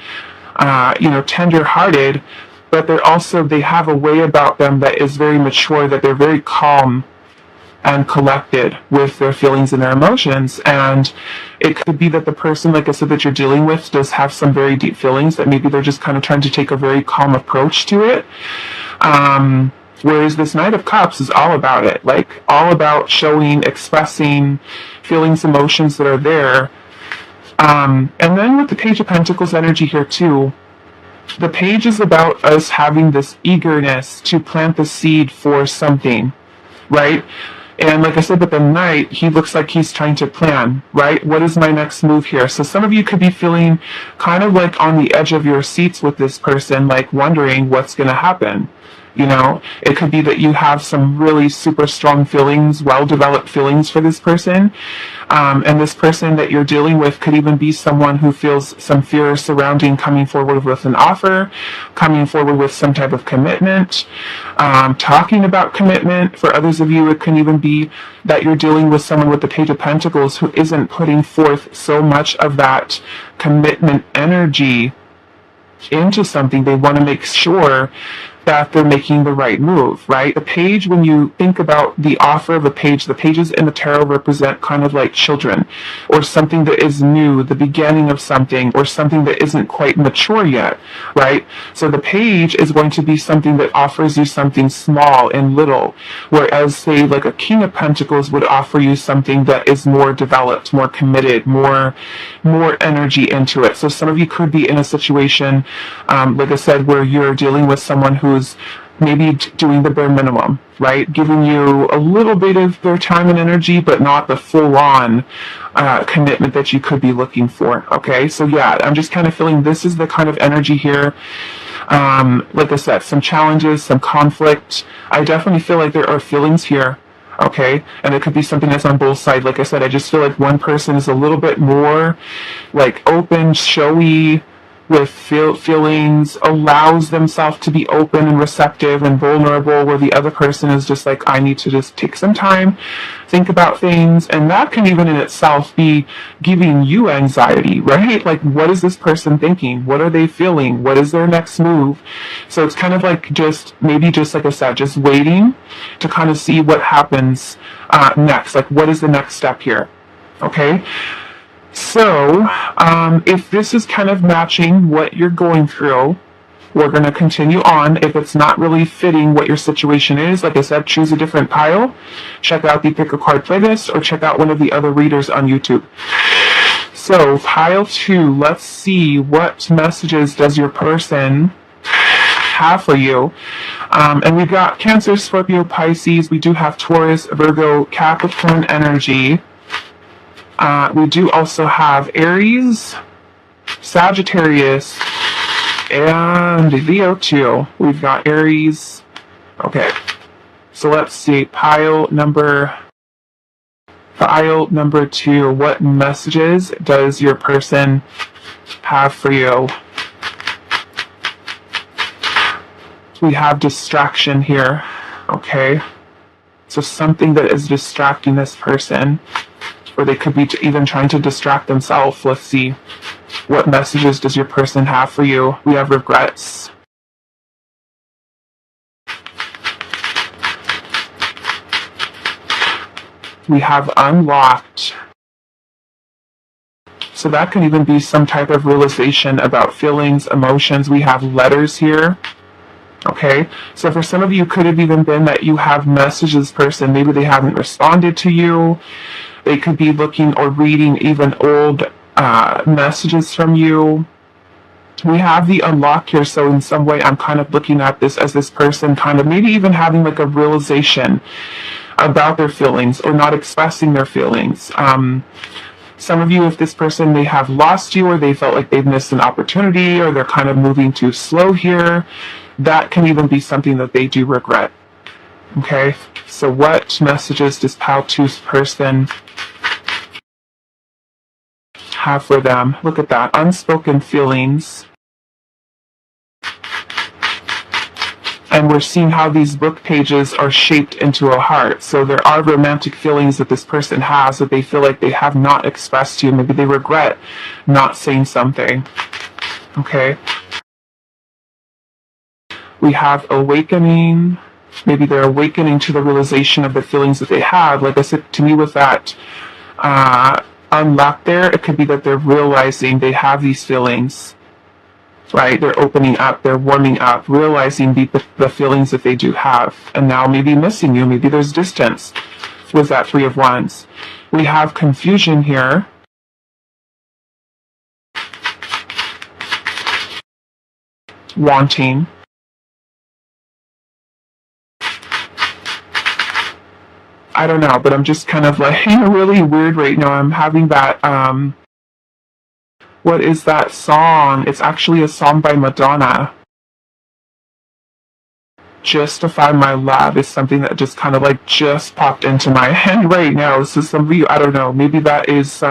you know, tender-hearted, but they have a way about them that is very mature, that they're very calm and collected with their feelings and their emotions. And it could be that the person, like I said, that you're dealing with does have some very deep feelings that maybe they're just kind of trying to take a very calm approach to it. Whereas this Knight of Cups is all about it, like all about showing, expressing feelings, emotions that are there. And then with the Page of Pentacles energy here too, the Page is about us having this eagerness to plant the seed for something, right? And like I said, with the Knight, he looks like he's trying to plan, right? What is my next move here? So some of you could be feeling kind of like on the edge of your seats with this person, like wondering what's going to happen. You know, it could be that you have some really super strong feelings, well-developed feelings for this person. And this person that you're dealing with could even be someone who feels some fear surrounding coming forward with an offer, coming forward with some type of commitment, talking about commitment. For others of you, it can even be that you're dealing with someone with the Page of Pentacles who isn't putting forth so much of that commitment energy into something. They want to make sure that they're making the right move, right? The Page, when you think about the offer of a page, the pages in the tarot represent kind of like children, or something that is new, the beginning of something, or something that isn't quite mature yet, right? So the Page is going to be something that offers you something small and little, whereas, say, like a King of Pentacles would offer you something that is more developed, more committed, more energy into it. So some of you could be in a situation, like I said, where you're dealing with someone who's maybe doing the bare minimum, right? Giving you a little bit of their time and energy, but not the full-on commitment that you could be looking for, okay? So yeah, I'm just kind of feeling this is the kind of energy here. Like I said, some challenges, some conflict. I definitely feel like there are feelings here, okay? And it could be something that's on both sides. Like I said, I just feel like one person is a little bit more like open, showy, with feelings, allows themselves to be open and receptive and vulnerable, where the other person is just like, I need to just take some time, think about things. And that can even in itself be giving you anxiety, right? Like, what is this person thinking? What are they feeling? What is their next move? So it's kind of like just, maybe just like I said, just waiting to kind of see what happens next. Like, what is the next step here? Okay. So, if this is kind of matching what you're going through, we're going to continue on. If it's not really fitting what your situation is, like I said, choose a different pile. Check out the Pick a Card playlist or check out one of the other readers on YouTube. So, pile 2, let's see what messages does your person have for you. And we've got Cancer, Scorpio, Pisces. We do have Taurus, Virgo, Capricorn energy. We do also have Aries, Sagittarius, and Leo too. We've got Aries. Okay, so let's see. Pile number 2. What messages does your person have for you? We have distraction here. Okay, so something that is distracting this person. Or they could be even trying to distract themselves. Let's see. What messages does your person have for you? We have regrets. We have unlocked. So that can even be some type of realization about feelings, emotions. We have letters here. Okay, so for some of you, could have even been that you have messaged this person. Maybe they haven't responded to you. They could be looking or reading even old messages from you. We have the unlock here, so in some way I'm kind of looking at this as this person kind of maybe even having like a realization about their feelings or not expressing their feelings. Some of you, if this person may have lost you or they felt like they've missed an opportunity or they're kind of moving too slow here, that can even be something that they do regret. Okay, so what messages does pile 2's person have for them? Look at that, unspoken feelings. And we're seeing how these book pages are shaped into a heart. So there are romantic feelings that this person has that they feel like they have not expressed to you. Maybe they regret not saying something. Okay. We have awakening. Maybe they're awakening to the realization of the feelings that they have. Like I said, to me with that unlock there, it could be that they're realizing they have these feelings, right? They're opening up, they're warming up, realizing the feelings that they do have, and now maybe missing you. Maybe there's distance with that 3 of Wands. We have confusion here. Wanting. I don't know, but I'm just kind of like really weird right now. I'm having that, what is that song? It's actually a song by Madonna. Justify My Love is something that just kind of like just popped into my head right now. So some of you, I don't know, maybe that is,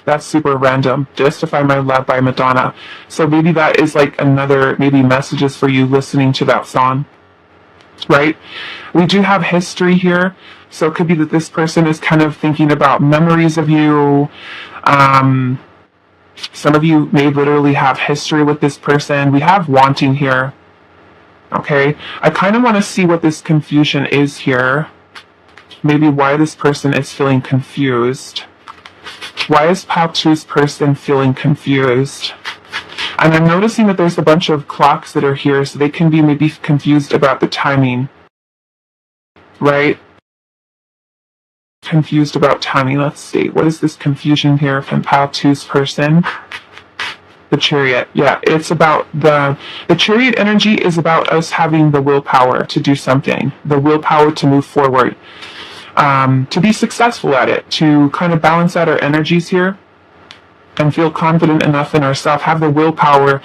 that's super random. Justify My Love by Madonna. So maybe that is like another, maybe messages for you listening to that song. Right? We do have history here. So it could be that this person is kind of thinking about memories of you. Some of you may literally have history with this person. We have wanting here. Okay. I kind of want to see what this confusion is here. Maybe why this person is feeling confused. Why is pile 2's person feeling confused? And I'm noticing that there's a bunch of clocks that are here, so they can be maybe confused about the timing. Right? Confused about timing. Let's see. What is this confusion here from pile 2's person? The Chariot. Yeah, it's about the Chariot energy is about us having the willpower to do something, the willpower to move forward, to be successful at it, to kind of balance out our energies here and feel confident enough in ourselves, have the willpower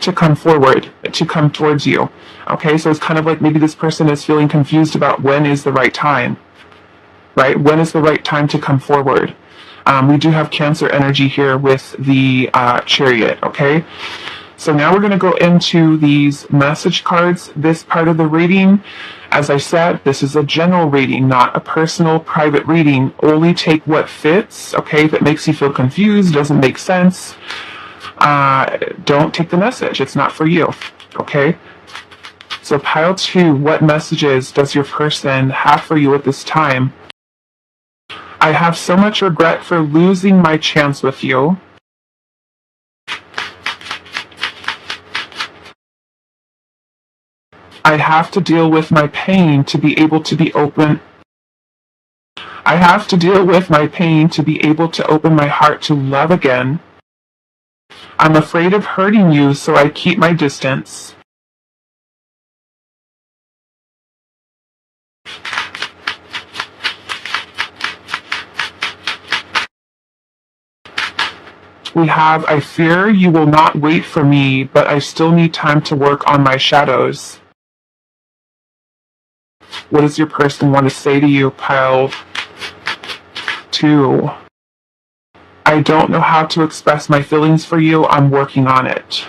to come forward, to come towards you. Okay, so it's kind of like maybe this person is feeling confused about when is the right time, right? When is the right time to come forward? We do have Cancer energy here with the Chariot, okay? So now we're going to go into these message cards. This part of the reading, as I said, this is a general reading, not a personal, private reading. Only take what fits, okay? If it makes you feel confused, doesn't make sense, don't take the message. It's not for you, okay? So pile 2, what messages does your person have for you at this time? I have so much regret for losing my chance with you. I have to deal with my pain to be able to be open. I have to deal with my pain to be able to open my heart to love again. I'm afraid of hurting you, so I keep my distance. We have, I fear you will not wait for me, but I still need time to work on my shadows. What does your person want to say to you, pile 2? I don't know how to express my feelings for you. I'm working on it.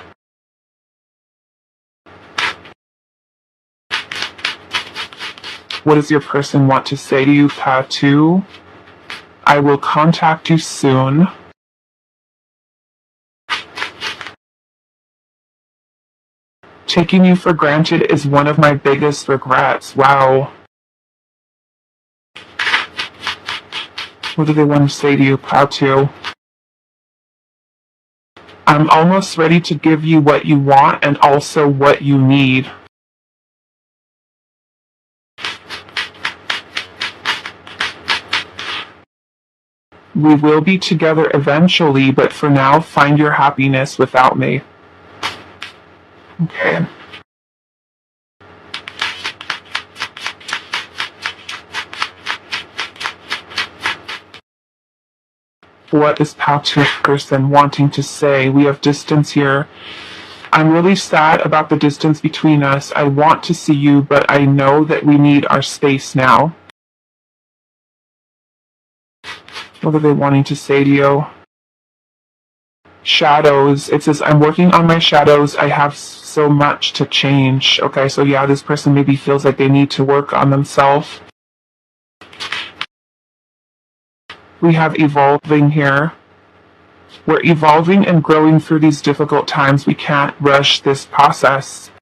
What does your person want to say to you, pile 2? I will contact you soon. Taking you for granted is one of my biggest regrets. Wow. What do they want to say to you, pile 2? I'm almost ready to give you what you want and also what you need. We will be together eventually, but for now, find your happiness without me. Okay. What is pile 2 person wanting to say? We have distance here. I'm really sad about the distance between us. I want to see you, but I know that we need our space now. What are they wanting to say to you? Shadows. It says, I'm working on my shadows. I have so much to change. Okay, so yeah, this person maybe feels like they need to work on themselves. We have evolving here. We're evolving and growing through these difficult times. We can't rush this process.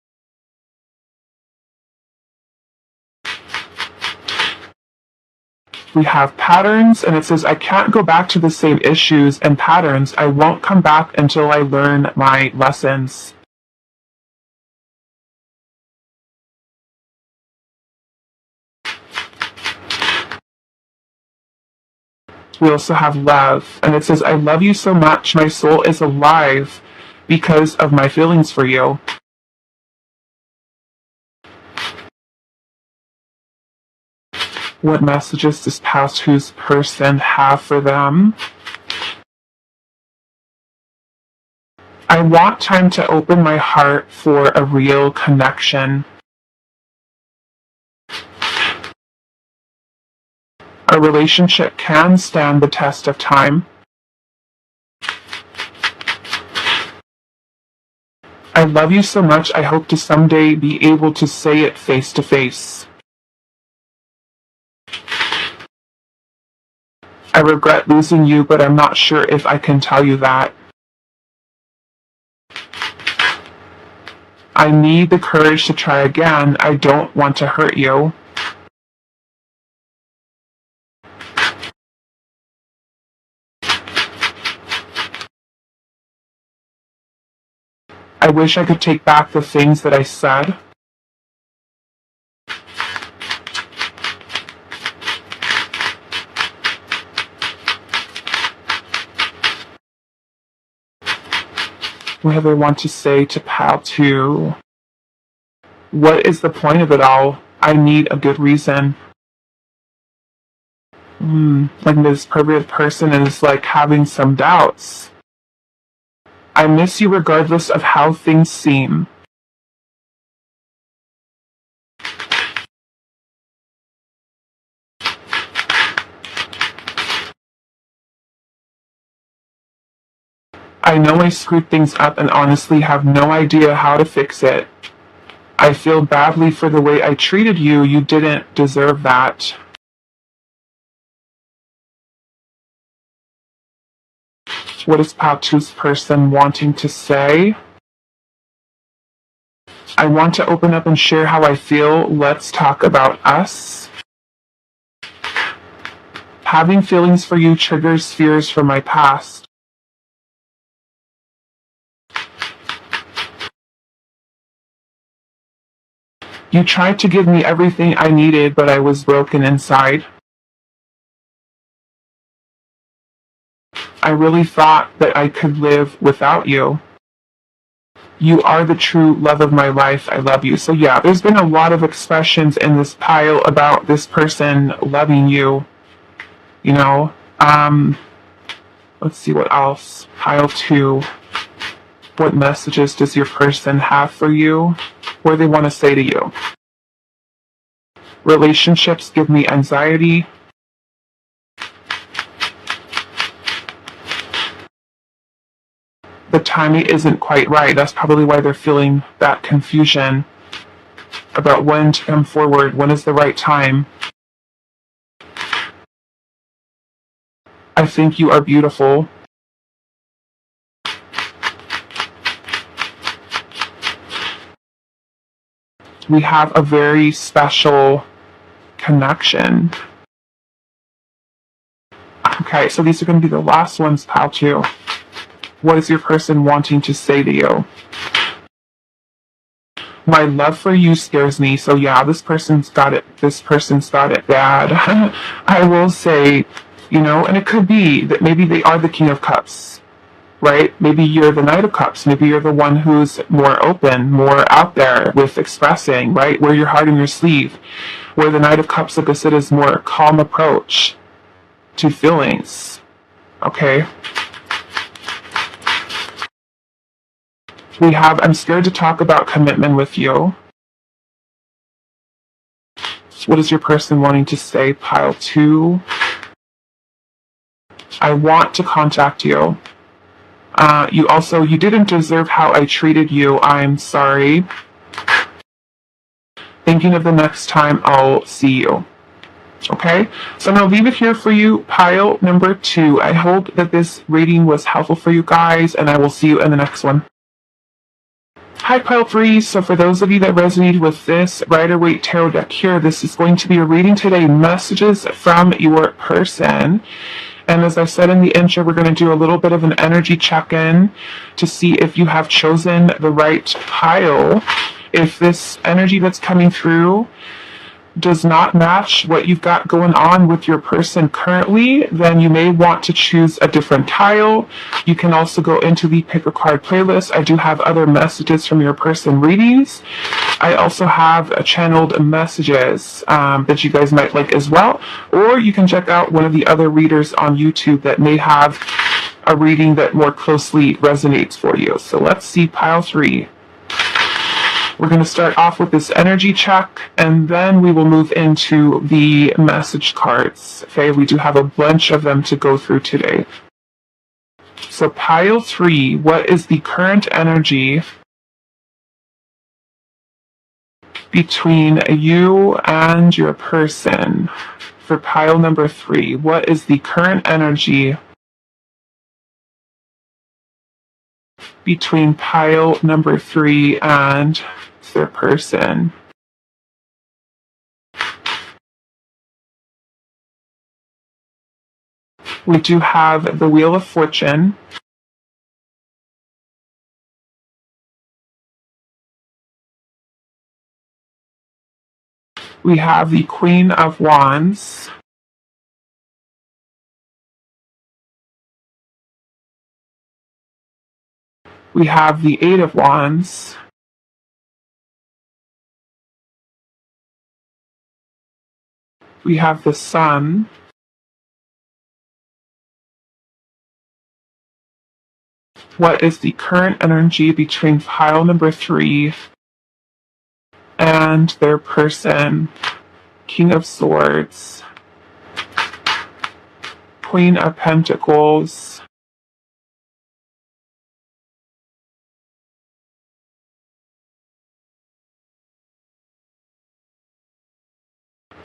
We have patterns, and it says, I can't go back to the same issues and patterns. I won't come back until I learn my lessons. We also have love, and it says, I love you so much. My soul is alive because of my feelings for you. What messages does past whose person have for them? I want time to open my heart for a real connection. A relationship can stand the test of time. I love you so much. I hope to someday be able to say it face to face. I regret losing you, but I'm not sure if I can tell you that. I need the courage to try again. I don't want to hurt you. I wish I could take back the things that I said. What do I want to say to pal 2? What is the point of it all? I need a good reason. Like this perfect person is like having some doubts. I miss you regardless of how things seem. I I know I screwed things up and honestly have no idea how to fix it. I feel badly for the way I treated you. You didn't deserve that. What is pile two's person wanting to say? I want to open up and share how I feel. Let's talk about us. Having feelings for you triggers fears from my past. You tried to give me everything I needed, but I was broken inside. I really thought that I could live without you. You are the true love of my life. I love you. So yeah, there's been a lot of expressions in this pile about this person loving you. You know, let's see what else. Pile two. What messages does your person have for you? What do they want to say to you? Relationships give me anxiety. The timing isn't quite right. That's probably why they're feeling that confusion about when to come forward. When is the right time? I think you are beautiful. We have a very special connection. Okay, so these are going to be the last ones, pile two. What is your person wanting to say to you? My love for you scares me. So yeah, this person's got it. This person's got it bad. I will say, you know, and it could be that maybe they are the King of Cups, right? Maybe you're the Knight of Cups. Maybe you're the one who's more open, more out there with expressing, right? Wear your heart in your sleeve. Where the Knight of Cups, like I said, is more calm approach to feelings. Okay. We have, I'm scared to talk about commitment with you. What is your person wanting to say? Pile two. I want to contact you. You didn't deserve how I treated you. I'm sorry. Thinking of the next time I'll see you. Okay, so I'm going to leave it here for you, pile number two. I hope that this reading was helpful for you guys, and I will see you in the next one. Hi, pile three. So for those of you that resonated with this Rider-Waite Tarot deck here, this is going to be a reading today, messages from your person. And as I said in the intro, we're going to do a little bit of an energy check-in to see if you have chosen the right pile. If this energy that's coming through does not match what you've got going on with your person currently, then you may want to choose a different tile. You can also go into the pick a card playlist. I do have other messages from your person readings. I also have channeled messages that you guys might like as well. Or you can check out one of the other readers on YouTube that may have a reading that more closely resonates for you. So let's see pile three. We're going to start off with this energy check, and then we will move into the message cards. Okay, we do have a bunch of them to go through today. So pile three, what is the current energy between you and your person? For pile number three, what is the current energy between pile number three and their person? We do have the Wheel of Fortune. We have the Queen of Wands. We have the Eight of Wands. We have the Sun. What is the current energy between pile number three and their person? King of Swords. Queen of Pentacles.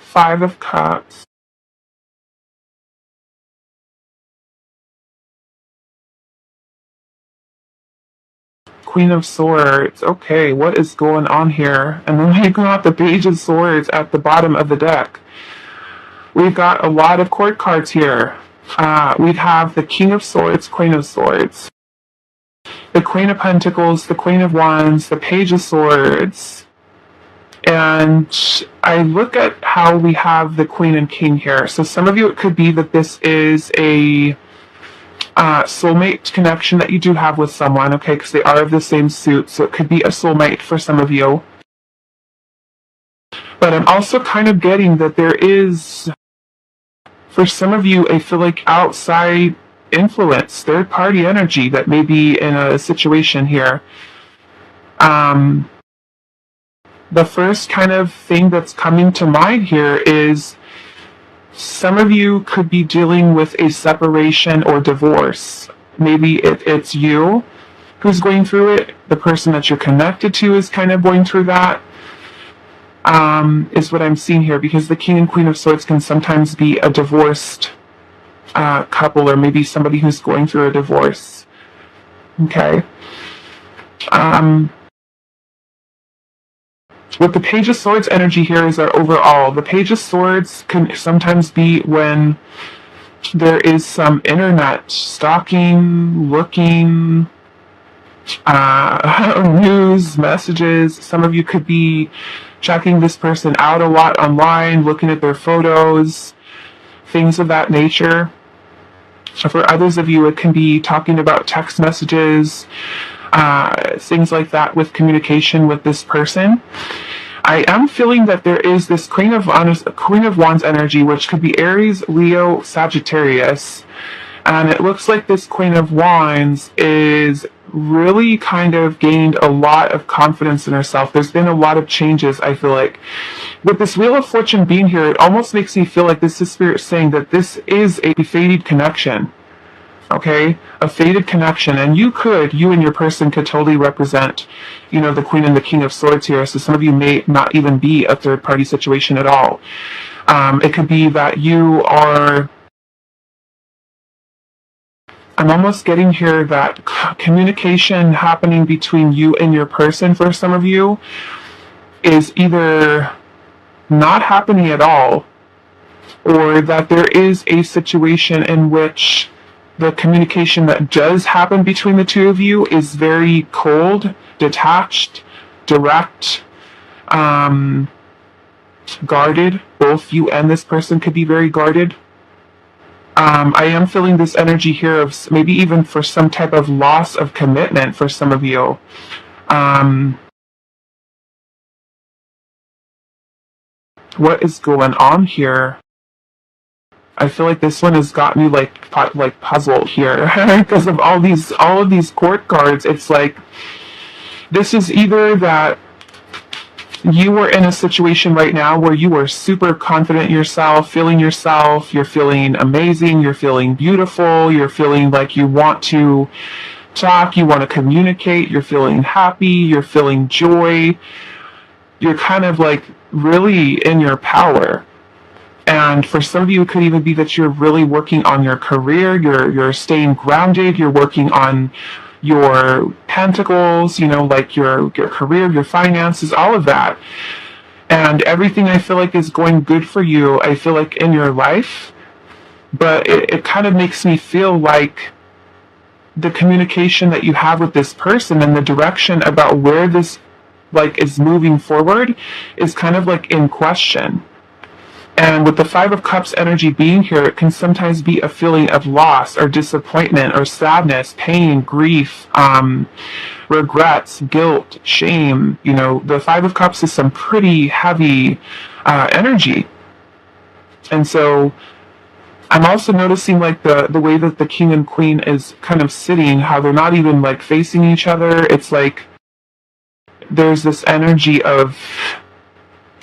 Five of Cups. Queen of Swords. Okay, what is going on here? And then we got the Page of Swords at the bottom of the deck. We've got a lot of court cards here. We have the King of Swords, Queen of Swords, the Queen of Pentacles, the Queen of Wands, the Page of Swords. And I look at how we have the Queen and King here. So some of you, it could be that this is a soulmate connection that you do have with someone, okay, because they are of the same suit, so it could be a soulmate for some of you. But I'm also kind of getting that there is, for some of you, I feel like outside influence, third party energy that may be in a situation here. The first kind of thing that's coming to mind here is some of you could be dealing with a separation or divorce. Maybe it's you who's going through it. The person that you're connected to is kind of going through that, is what I'm seeing here, because the King and Queen of Swords can sometimes be a divorced couple, or maybe somebody who's going through a divorce. Okay. What the Page of Swords energy here is our overall. The Page of Swords can sometimes be when there is some internet stalking, looking, news, messages. Some of you could be checking this person out a lot online, looking at their photos, things of that nature. For others of you, it can be talking about text messages, things like that with communication with this person. I am feeling that there is this Queen of Wands energy, which could be Aries, Leo, Sagittarius. And it looks like this Queen of Wands is really kind of gained a lot of confidence in herself. There's been a lot of changes, I feel like. With this Wheel of Fortune being here, it almost makes me feel like this is Spirit saying that this is a fated connection. Okay, a fated connection, and you and your person could totally represent, the Queen and the King of Swords here. So some of you may not even be a third party situation at all. It could be that you are, I'm almost getting here that communication happening between you and your person for some of you is either not happening at all, or that there is a situation in which the communication that does happen between the two of you is very cold, detached, direct, guarded. Both you and this person could be very guarded. I am feeling this energy here of maybe even for some type of loss of commitment for some of you. What is going on here? I feel like this one has got me like puzzled here because of all of these court cards. It's like this is either that you are in a situation right now where you are super confident in yourself, you're feeling amazing, you're feeling beautiful, you're feeling like you want to talk, you want to communicate, you're feeling happy, you're feeling joy, you're kind of like really in your power. And for some of you, it could even be that you're really working on your career, you're staying grounded, you're working on your pentacles, like your career, your finances, all of that. And everything I feel like is going good for you, I feel like in your life. But it kind of makes me feel like the communication that you have with this person and the direction about where this is moving forward is kind of like in question. And with the Five of Cups energy being here, it can sometimes be a feeling of loss or disappointment or sadness, pain, grief, regrets, guilt, shame. The Five of Cups is some pretty heavy energy. And so I'm also noticing the way that the King and Queen is kind of sitting, how they're not even facing each other. It's like there's this energy of,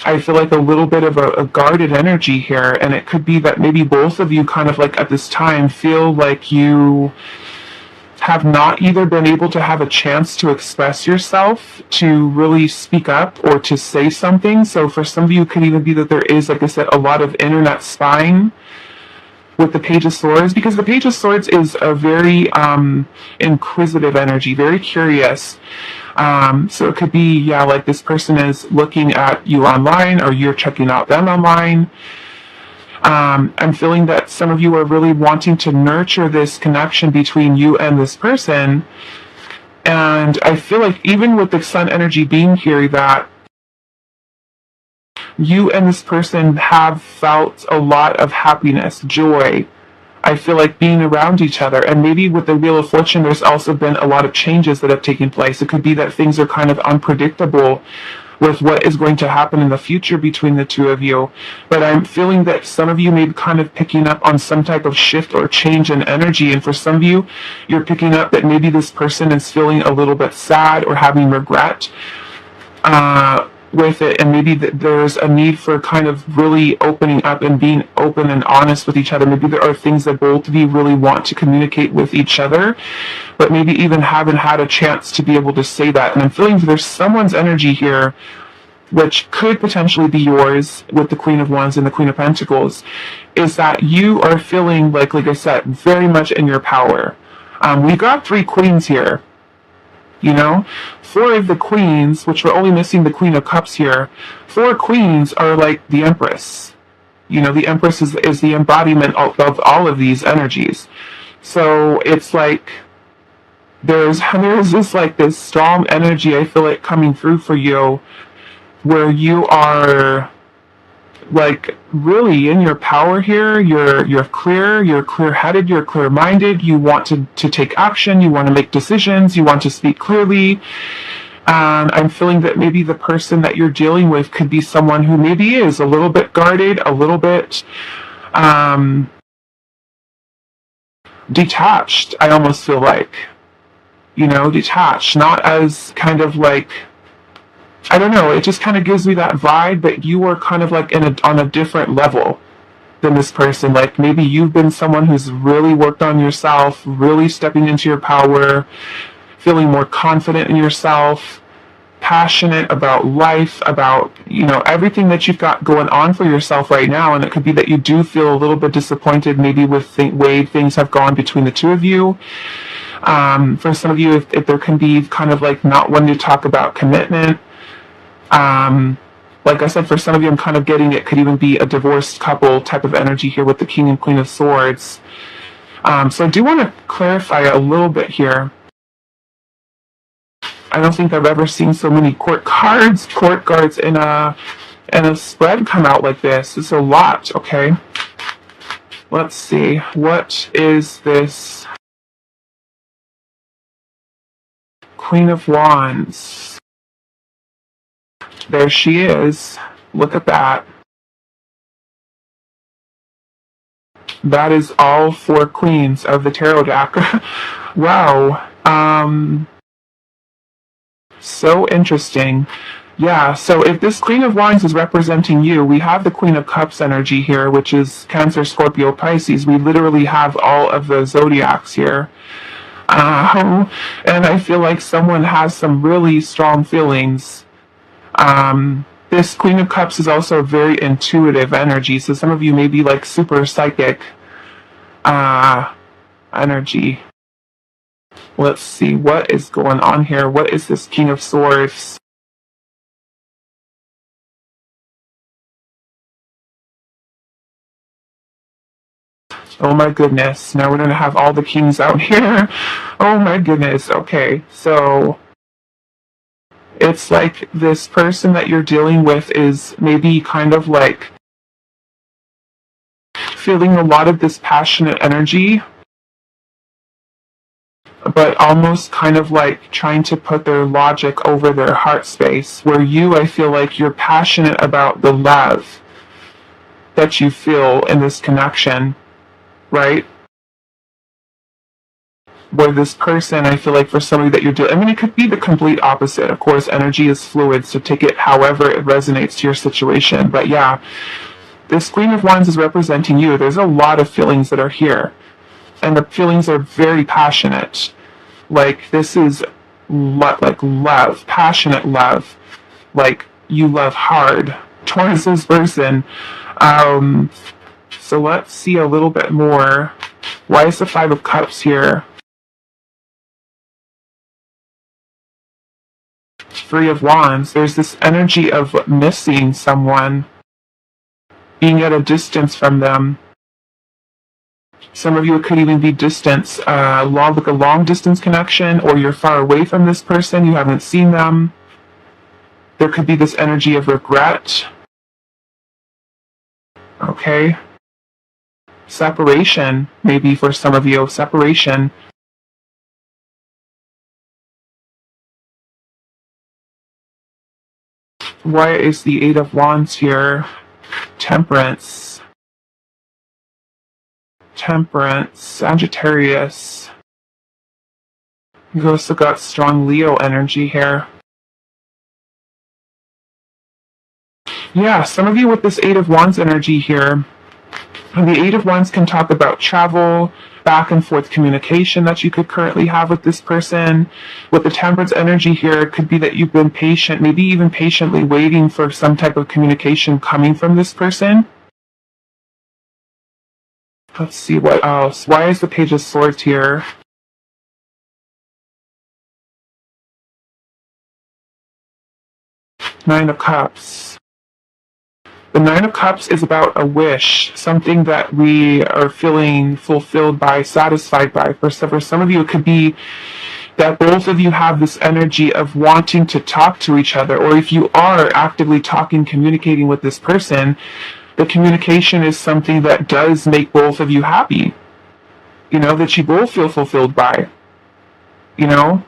I feel like a little bit of a guarded energy here, and it could be that maybe both of you kind of at this time feel like you have not either been able to have a chance to express yourself, to really speak up or to say something. So for some of you, it could even be that there is, like I said, a lot of internet spying with the Page of Swords, because the Page of Swords is a very inquisitive energy, very curious. So it could be, yeah, like this person is looking at you online or you're checking out them online. I'm feeling that some of you are really wanting to nurture this connection between you and this person. And I feel like even with the Sun energy being here, that you and this person have felt a lot of happiness, joy. I feel like being around each other. And maybe with the Wheel of Fortune, there's also been a lot of changes that have taken place. It could be that things are kind of unpredictable with what is going to happen in the future between the two of you. But I'm feeling that some of you may be kind of picking up on some type of shift or change in energy. And for some of you, you're picking up that maybe this person is feeling a little bit sad or having regret with it, and maybe there's a need for kind of really opening up and being open and honest with each other. Maybe there are things that both of you really want to communicate with each other, but maybe even haven't had a chance to be able to say that. And I'm feeling there's someone's energy here, which could potentially be yours with the Queen of Wands and the Queen of Pentacles, is that you are feeling like I said, very much in your power. We got 3 queens here. You know, 4 of the queens, which we're only missing the Queen of Cups here, 4 queens are like the Empress. You know, the Empress is the embodiment of all of these energies. So it's like there's this like this strong energy, I feel like, coming through for you, where you are like really in your power here. You're clear-headed, you're clear-minded, you want to take action, you want to make decisions, you want to speak clearly. I'm feeling that maybe the person that you're dealing with could be someone who maybe is a little bit guarded, a little bit detached. I almost feel like, you know, detached, not as kind of like, I don't know, it just kind of gives me that vibe that you are kind of like on a different level than this person. Like maybe you've been someone who's really worked on yourself, really stepping into your power, feeling more confident in yourself, passionate about life, about, you know, everything that you've got going on for yourself right now. And it could be that you do feel a little bit disappointed maybe with the way things have gone between the two of you. For some of you, if there can be kind of like not wanting to talk about commitment. Like I said, for some of you, I'm kind of getting it could even be a divorced couple type of energy here with the King and Queen of Swords. So I do want to clarify a little bit here. I don't think I've ever seen so many court cards in a spread come out like this. It's a lot, okay? Let's see. What is this? Queen of Wands. There she is. Look at that. That is all 4 queens of the tarot deck. Wow. So interesting. Yeah, so if this Queen of Wands is representing you, we have the Queen of Cups energy here, which is Cancer, Scorpio, Pisces. We literally have all of the zodiacs here. And I feel like someone has some really strong feelings. This Queen of Cups is also a very intuitive energy, so some of you may be like super psychic energy. Let's see, what is going on here? What is this King of Swords? Oh my goodness, now we're going to have all the kings out here. Oh my goodness, okay, so it's like this person that you're dealing with is maybe kind of like feeling a lot of this passionate energy, but almost kind of like trying to put their logic over their heart space, where you, I feel like you're passionate about the love that you feel in this connection, right? Where this person, I feel like for somebody that you're doing, I mean, it could be the complete opposite. Of course, energy is fluid, so take it however it resonates to your situation. But yeah, this Queen of Wands is representing you. There's a lot of feelings that are here, and the feelings are very passionate. Like this is like love, passionate love. Like you love hard towards this person. So let's see a little bit more. Why is the Five of Cups here? Three of Wands. There's this energy of missing someone, being at a distance from them. Some of you, it could even be distance, like a long distance connection, or you're far away from this person, you haven't seen them. There could be this energy of regret. Okay. Separation, maybe for some of you, separation. Why is the Eight of Wands here? Temperance. Temperance, Sagittarius. You also got strong Leo energy here. Yeah, some of you with this Eight of Wands energy here, the Eight of Wands can talk about travel, back and forth communication that you could currently have with this person. With the Temperance energy here, it could be that you've been patient, maybe even patiently waiting for some type of communication coming from this person. Let's see what else. Why is the Page of Swords here? Nine of Cups. The Nine of Cups is about a wish, something that we are feeling fulfilled by, satisfied by. For some of you, it could be that both of you have this energy of wanting to talk to each other, or if you are actively talking, communicating with this person, the communication is something that does make both of you happy, you know, that you both feel fulfilled by, you know.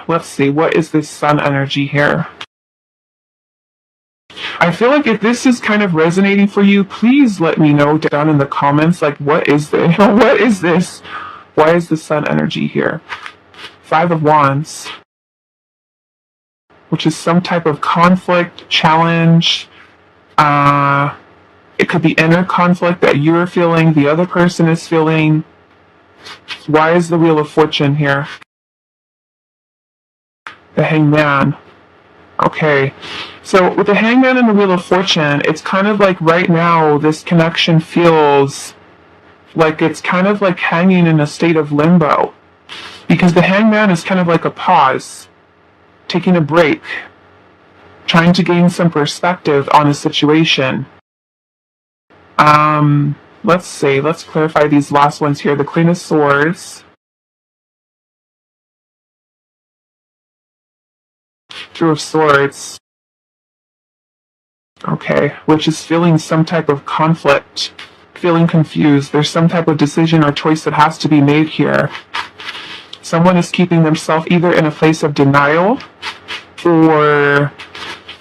Let's see, what is this Sun energy here? I feel like if this is kind of resonating for you, please let me know down in the comments, like, what is this? What is this? Why is the Sun energy here? Five of Wands, which is some type of conflict, challenge. It could be inner conflict that you're feeling, the other person is feeling. Why is the Wheel of Fortune here? The Hangman. Okay, so with the Hangman and the Wheel of Fortune, it's kind of like right now this connection feels like it's kind of like hanging in a state of limbo. Because the Hangman is kind of like a pause, taking a break, trying to gain some perspective on a situation. Let's clarify these last ones here. The Queen of Swords. Two of Swords. Okay, which is feeling some type of conflict, feeling confused. There's some type of decision or choice that has to be made here. Someone is keeping themselves either in a place of denial or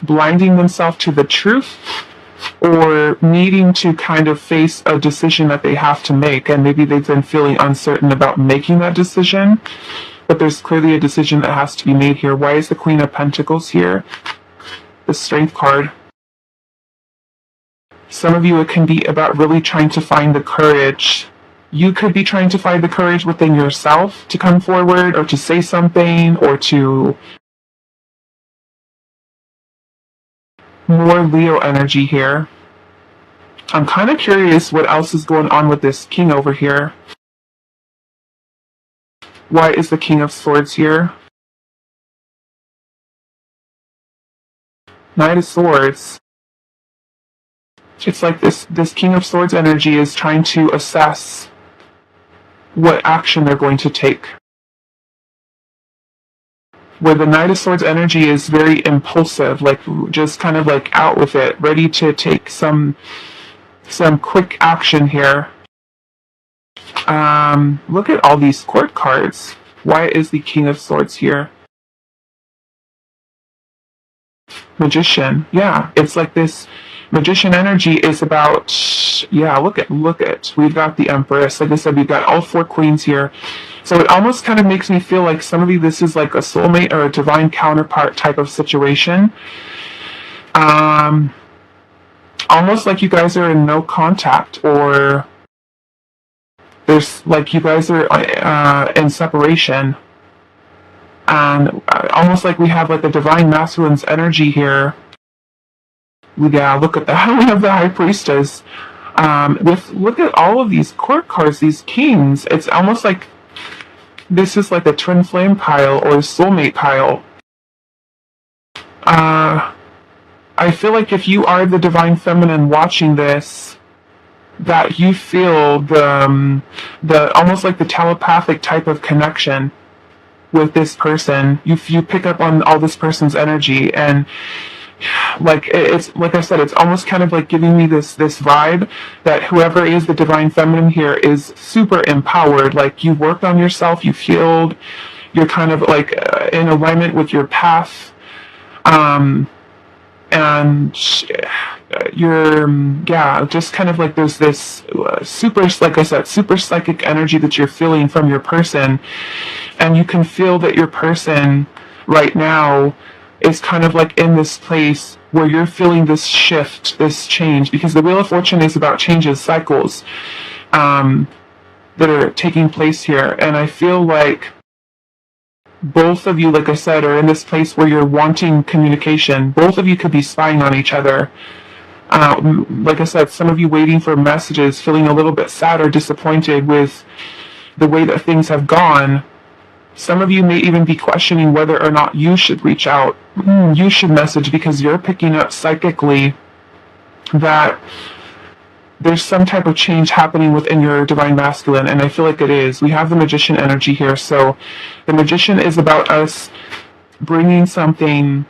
blinding themselves to the truth, or needing to kind of face a decision that they have to make, and maybe they've been feeling uncertain about making that decision, but there's clearly a decision that has to be made here. Why is the Queen of Pentacles here? The Strength card. Some of you, it can be about really trying to find the courage. You could be trying to find the courage within yourself to come forward, or to say something, or to... More Leo energy here. I'm kind of curious what else is going on with this King over here. Why is the King of Swords here? Knight of Swords. It's like this King of Swords energy is trying to assess what action they're going to take. Where the Knight of Swords energy is very impulsive, like just kind of like out with it, ready to take some quick action here. Look at all these court cards. Why is the King of Swords here? Magician. Yeah, it's like this Magician energy is about, yeah, look at, we've got the Empress. Like I said, we've got all four queens here. So it almost kind of makes me feel like some of you, this is like a soulmate or a divine counterpart type of situation. Almost like you guys are in no contact, or There's like you guys are in separation, and almost like we have like the divine masculine's energy here. We gotta look at the we have the high priestess. Look at all of these court cards, these kings. It's almost like this is like a twin flame pile or a soulmate pile. I feel like if you are the divine feminine watching this, that you feel the almost like the telepathic type of connection with this person. You pick up on all this person's energy, and like it's like I said, it's almost kind of like giving me this vibe that whoever is the divine feminine here is super empowered. Like you worked on yourself, you've healed, you're kind of like in alignment with your path. And you're just kind of like there's this super, like I said, super psychic energy that you're feeling from your person, and you can feel that your person right now is kind of like in this place where you're feeling this shift, this change, because the Wheel of Fortune is about changes, cycles that are taking place here. And I feel like both of you, like I said, are in this place where you're wanting communication. Both of you could be spying on each other. Like I said, some of you waiting for messages, feeling a little bit sad or disappointed with the way that things have gone. Some of you may even be questioning whether or not you should reach out. You should message, because you're picking up psychically that there's some type of change happening within your divine masculine, and I feel like it is. We have the Magician energy here, so the Magician is about us bringing something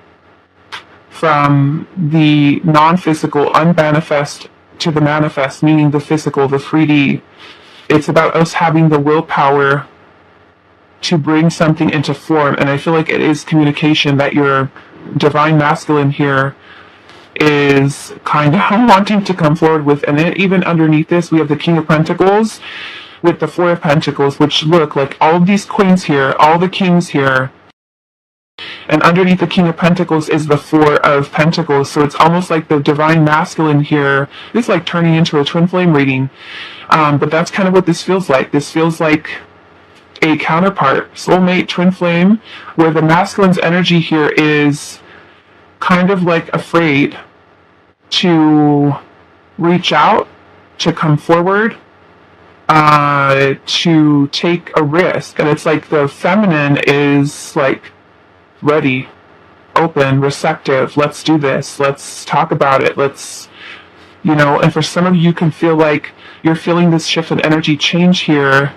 from the non-physical, unmanifest, to the manifest, meaning the physical, the 3D. It's about us having the willpower to bring something into form, and I feel like it is communication that your divine masculine here is kind of wanting to come forward with. And then even underneath this, we have the King of Pentacles with the Four of Pentacles, which look like all of these queens here, all the kings here. And underneath the King of Pentacles is the Four of Pentacles. So it's almost like the divine masculine here is like turning into a twin flame reading. But that's kind of what this feels like. This feels like a counterpart, soulmate, twin flame, where the masculine's energy here is kind of like afraid to reach out, to come forward, to take a risk. And it's like the feminine is like ready, open, receptive. Let's do this. Let's talk about it. Let's, and for some of you, you can feel like you're feeling this shift in energy change here.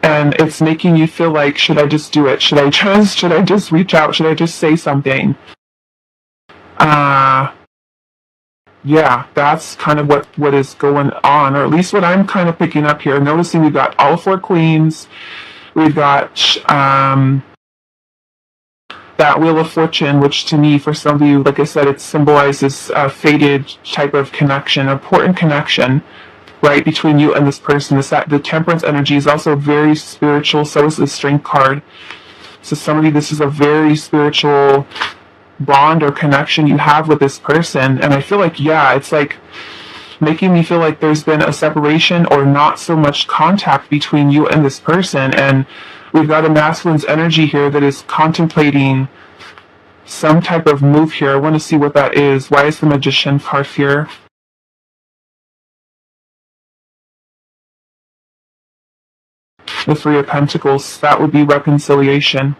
And it's making you feel like, should I just do it? Should I just reach out? Should I just say something? Yeah, that's kind of what is going on, or at least what I'm kind of picking up here. Noticing we've got all four queens. We've got that Wheel of Fortune, which to me, for some of you, like I said, it symbolizes a fated type of connection, important connection, right, between you and this person. The Temperance energy is also very spiritual, so is the Strength card. So some of you, this is a very spiritual bond or connection you have with this person. And I feel like, it's like making me feel like there's been a separation or not so much contact between you and this person. And we've got a masculine's energy here that is contemplating some type of move here. I want to see what that is. Why is the Magician card here? The Three of Pentacles, that would be reconciliation.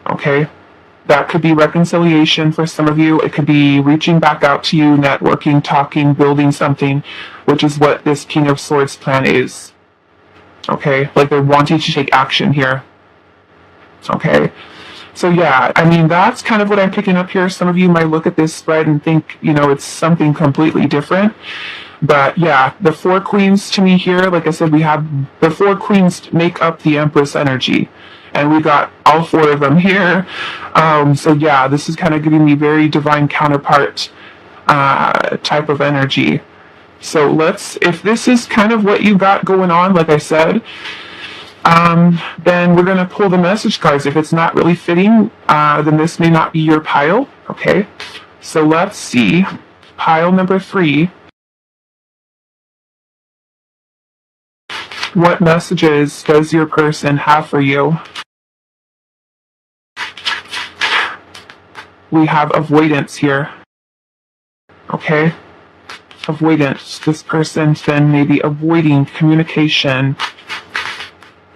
Okay? That could be reconciliation for some of you. It could be reaching back out to you, networking, talking, building something, which is what this King of Swords plan is. Okay? Like they're wanting to take action here. Okay? So that's kind of what I'm picking up here. Some of you might look at this spread and think, it's something completely different. But the four queens to me here, like I said, we have the four queens make up the Empress energy. And we got all four of them here. This is kind of giving me very divine counterpart type of energy. So if this is kind of what you got going on, like I said, then we're going to pull the message cards. If it's not really fitting, then this may not be your pile. Okay, so let's see. Pile number 3. What messages does your person have for you? We have avoidance here. Okay? Avoidance. This person's been maybe avoiding communication.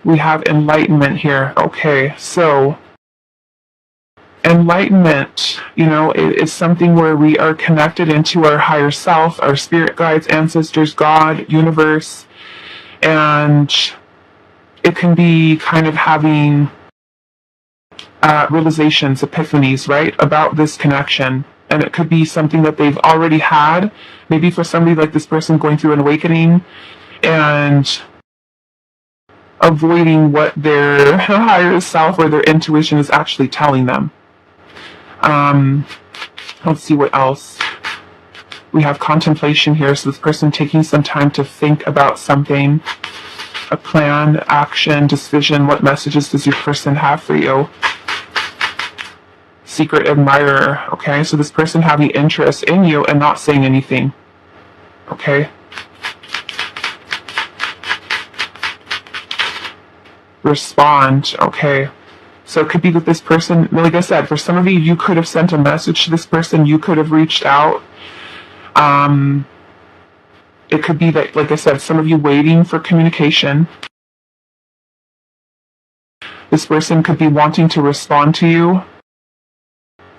We have enlightenment here. Okay, so enlightenment, is something where we are connected into our higher self, our spirit guides, ancestors, God, universe, and it can be kind of having realizations, epiphanies, right, about this connection. And it could be something that they've already had, maybe for somebody like this person going through an awakening and avoiding what their higher self or their intuition is actually telling them. Let's see what else. We have contemplation here, so this person taking some time to think about something, a plan, action, decision. What messages does your person have for you? Secret admirer. Okay, so this person having interest in you and not saying anything. Okay. Respond. Okay. So it could be that this person, like I said, for some of you, you could have sent a message to this person, you could have reached out. It could be that, like I said, some of you waiting for communication. This person could be wanting to respond to you,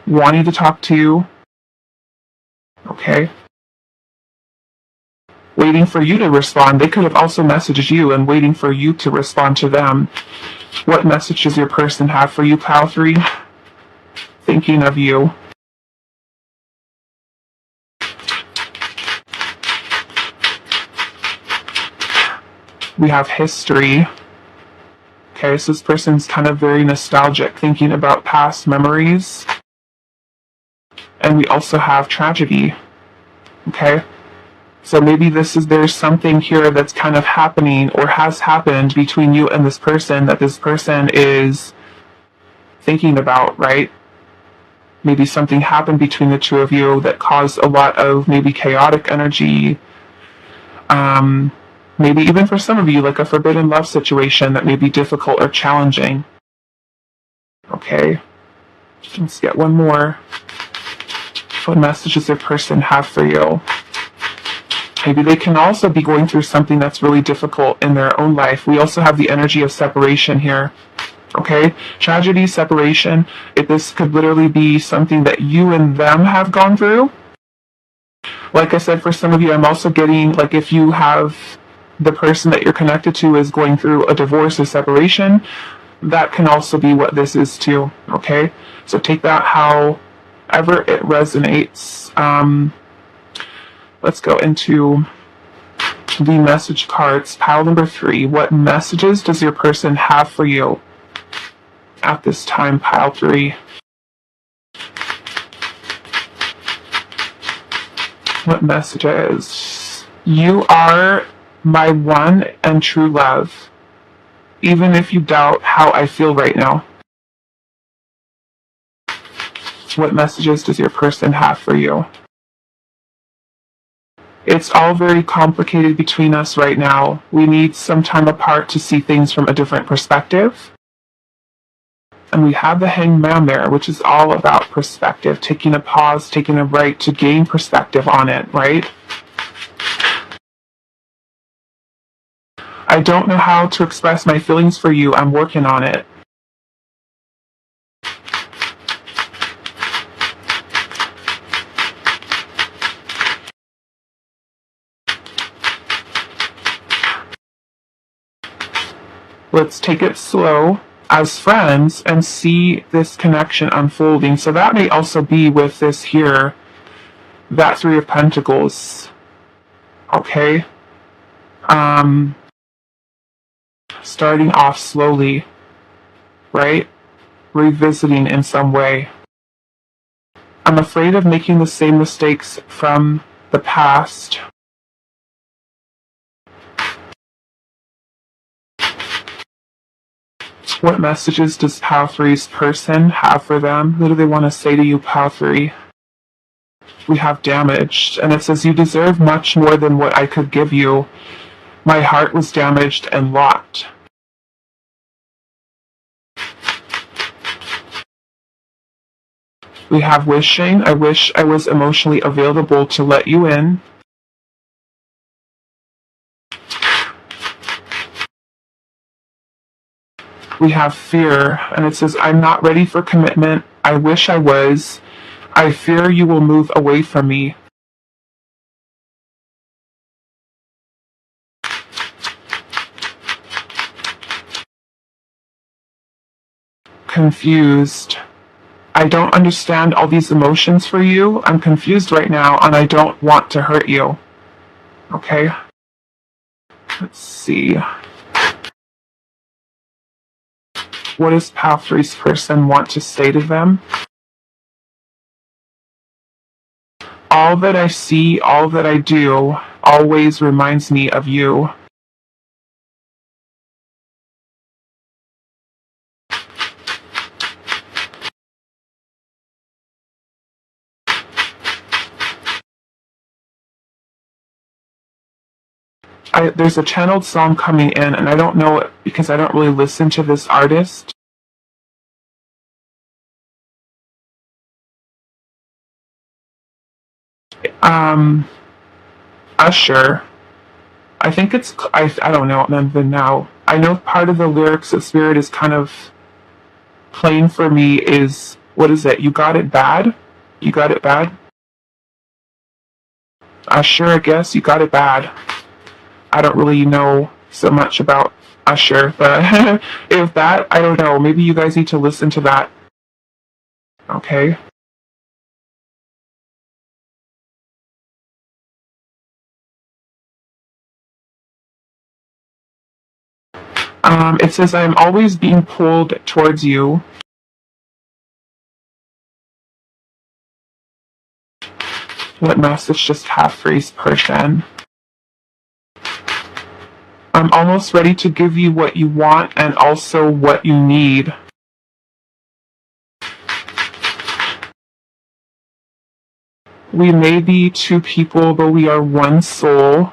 wanting to talk to you. Okay. Waiting for you to respond. They could have also messaged you and waiting for you to respond to them. What message does your person have for you, Pile 3? Thinking of you. We have history. Okay, so this person's kind of very nostalgic, thinking about past memories. And we also have tragedy. Okay? So maybe there's something here that's kind of happening or has happened between you and this person that this person is thinking about, right? Maybe something happened between the two of you that caused a lot of maybe chaotic energy. Maybe even for some of you, like a forbidden love situation that may be difficult or challenging. Okay. Let's get one more. What message does their person have for you? Maybe they can also be going through something that's really difficult in their own life. We also have the energy of separation here. Okay? Tragedy, separation. This could literally be something that you and them have gone through. Like I said, for some of you, I'm also getting, like, if you have the person that you're connected to is going through a divorce or separation, that can also be what this is too. Okay? So take that however it resonates. Let's go into the message cards. Pile number 3. What messages does your person have for you at this time, Pile 3? What messages? You are my one and true love, even if you doubt how I feel right now. What messages does your person have for you? It's all very complicated between us right now. We need some time apart to see things from a different perspective. And we have the Hanged Man there, which is all about perspective, taking a pause, taking a break to gain perspective on it, right? I don't know how to express my feelings for you. I'm working on it. Let's take it slow as friends and see this connection unfolding. So that may also be with this here, that 3 of Pentacles. Okay? Starting off slowly, right? Revisiting in some way. I'm afraid of making the same mistakes from the past. What messages does Pile 3's person have for them? What do they want to say to you, Pile 3? We have damaged, and it says you deserve much more than what I could give you. My heart was damaged and locked. We have wishing. I wish I was emotionally available to let you in. We have fear, and it says, I'm not ready for commitment. I wish I was. I fear you will move away from me. Confused. I don't understand all these emotions for you. I'm confused right now, and I don't want to hurt you. Okay? Let's see. What does Path 3's person want to say to them? All that I see, all that I do, always reminds me of you. There's a channeled song coming in, and I don't know it because I don't really listen to this artist. Usher. I think it's, I don't know then now. I know part of the lyrics that Spirit is kind of playing for me is, what is it? You got it bad? You got it bad? Usher, I guess. You got it bad. I don't really know so much about Usher, but if that, I don't know. Maybe you guys need to listen to that. Okay. It says, I am always being pulled towards you. What message just Path 3's person? I'm almost ready to give you what you want and also what you need. We may be two people, but we are one soul.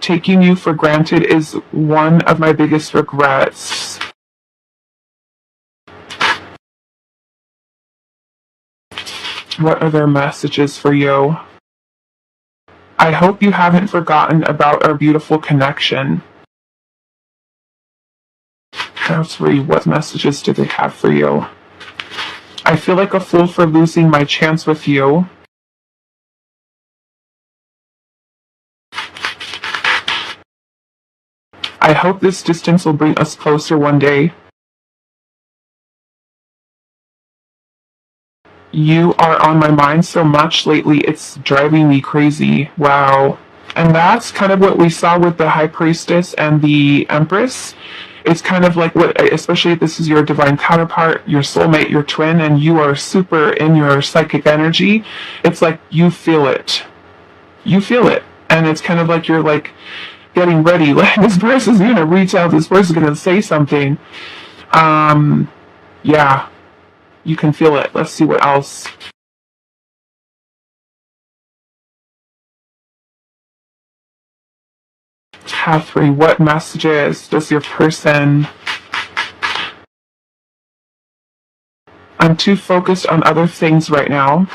Taking you for granted is one of my biggest regrets. What are their messages for you? I hope you haven't forgotten about our beautiful connection. That's for what messages do they have for you? I feel like a fool for losing my chance with you. I hope this distance will bring us closer one day. You are on my mind so much lately, it's driving me crazy. Wow. And that's kind of what we saw with the High Priestess and the Empress. It's kind of like what, especially if this is your divine counterpart, your soulmate, your twin, and you are super in your psychic energy. It's like you feel it. You feel it. And it's kind of like you're like getting ready. Like this person's going to reach out, this person's going to say something. Yeah. You can feel it. Let's see what else. Path 3, what messages does your person... I'm too focused on other things right now.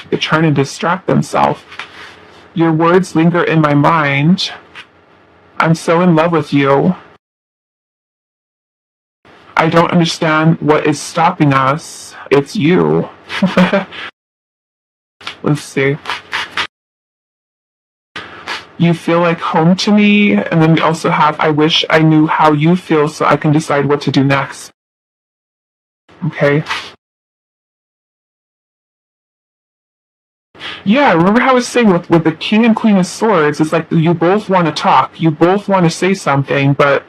They're trying to distract themselves. Your words linger in my mind. I'm so in love with you. I don't understand what is stopping us. It's you. Let's see. You feel like home to me, and then we also have, I wish I knew how you feel so I can decide what to do next. Okay. Yeah, remember how I was saying with the King and Queen of Swords, it's like you both want to talk, you both want to say something, but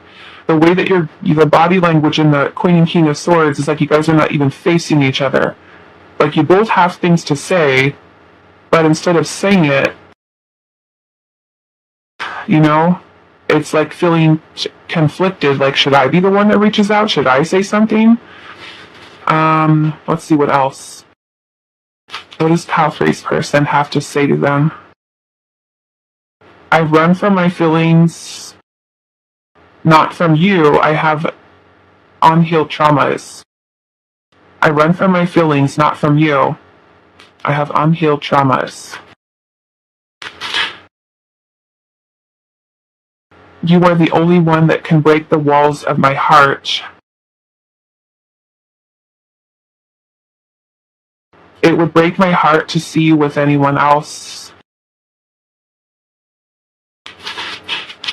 the way that the body language in the Queen and King of Swords is like you guys are not even facing each other. Like you both have things to say, but instead of saying it, you know, it's like feeling conflicted. Like, should I be the one that reaches out? Should I say something? Let's see what else. What does pile three's person have to say to them? I run from my feelings, not from you. I have unhealed traumas. I run from my feelings, not from you. I have unhealed traumas. You are the only one that can break the walls of my heart. It would break my heart to see you with anyone else.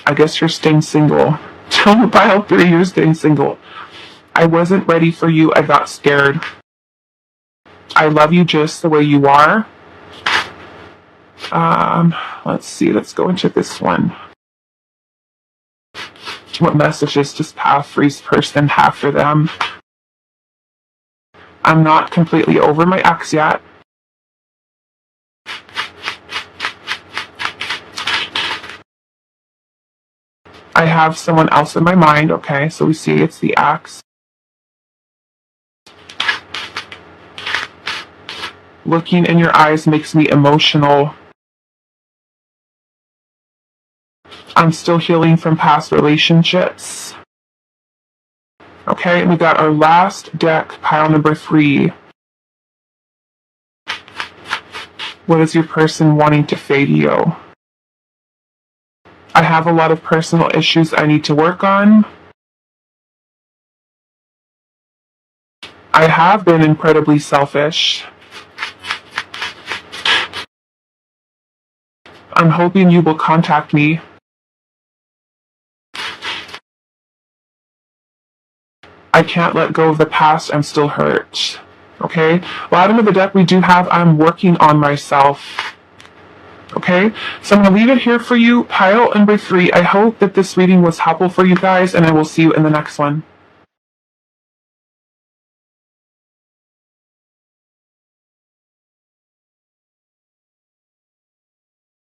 I guess you're staying single. Pile three, you're staying single. I wasn't ready for you. I got scared. I love you just the way you are. Let's see. Let's go into this one. What messages does pile three's person have for them? I'm not completely over my ex yet. I have someone else in my mind. Okay, so we see it's the ex. Looking in your eyes makes me emotional. I'm still healing from past relationships. Okay, and we got our last deck, pile number 3. What is your person wanting to say to you? I have a lot of personal issues I need to work on. I have been incredibly selfish. I'm hoping you will contact me. I can't let go of the past. I'm still hurt. Okay? Bottom of the deck, we do have I'm working on myself. Okay? So I'm going to leave it here for you. Pile number 3. I hope that this reading was helpful for you guys, and I will see you in the next one.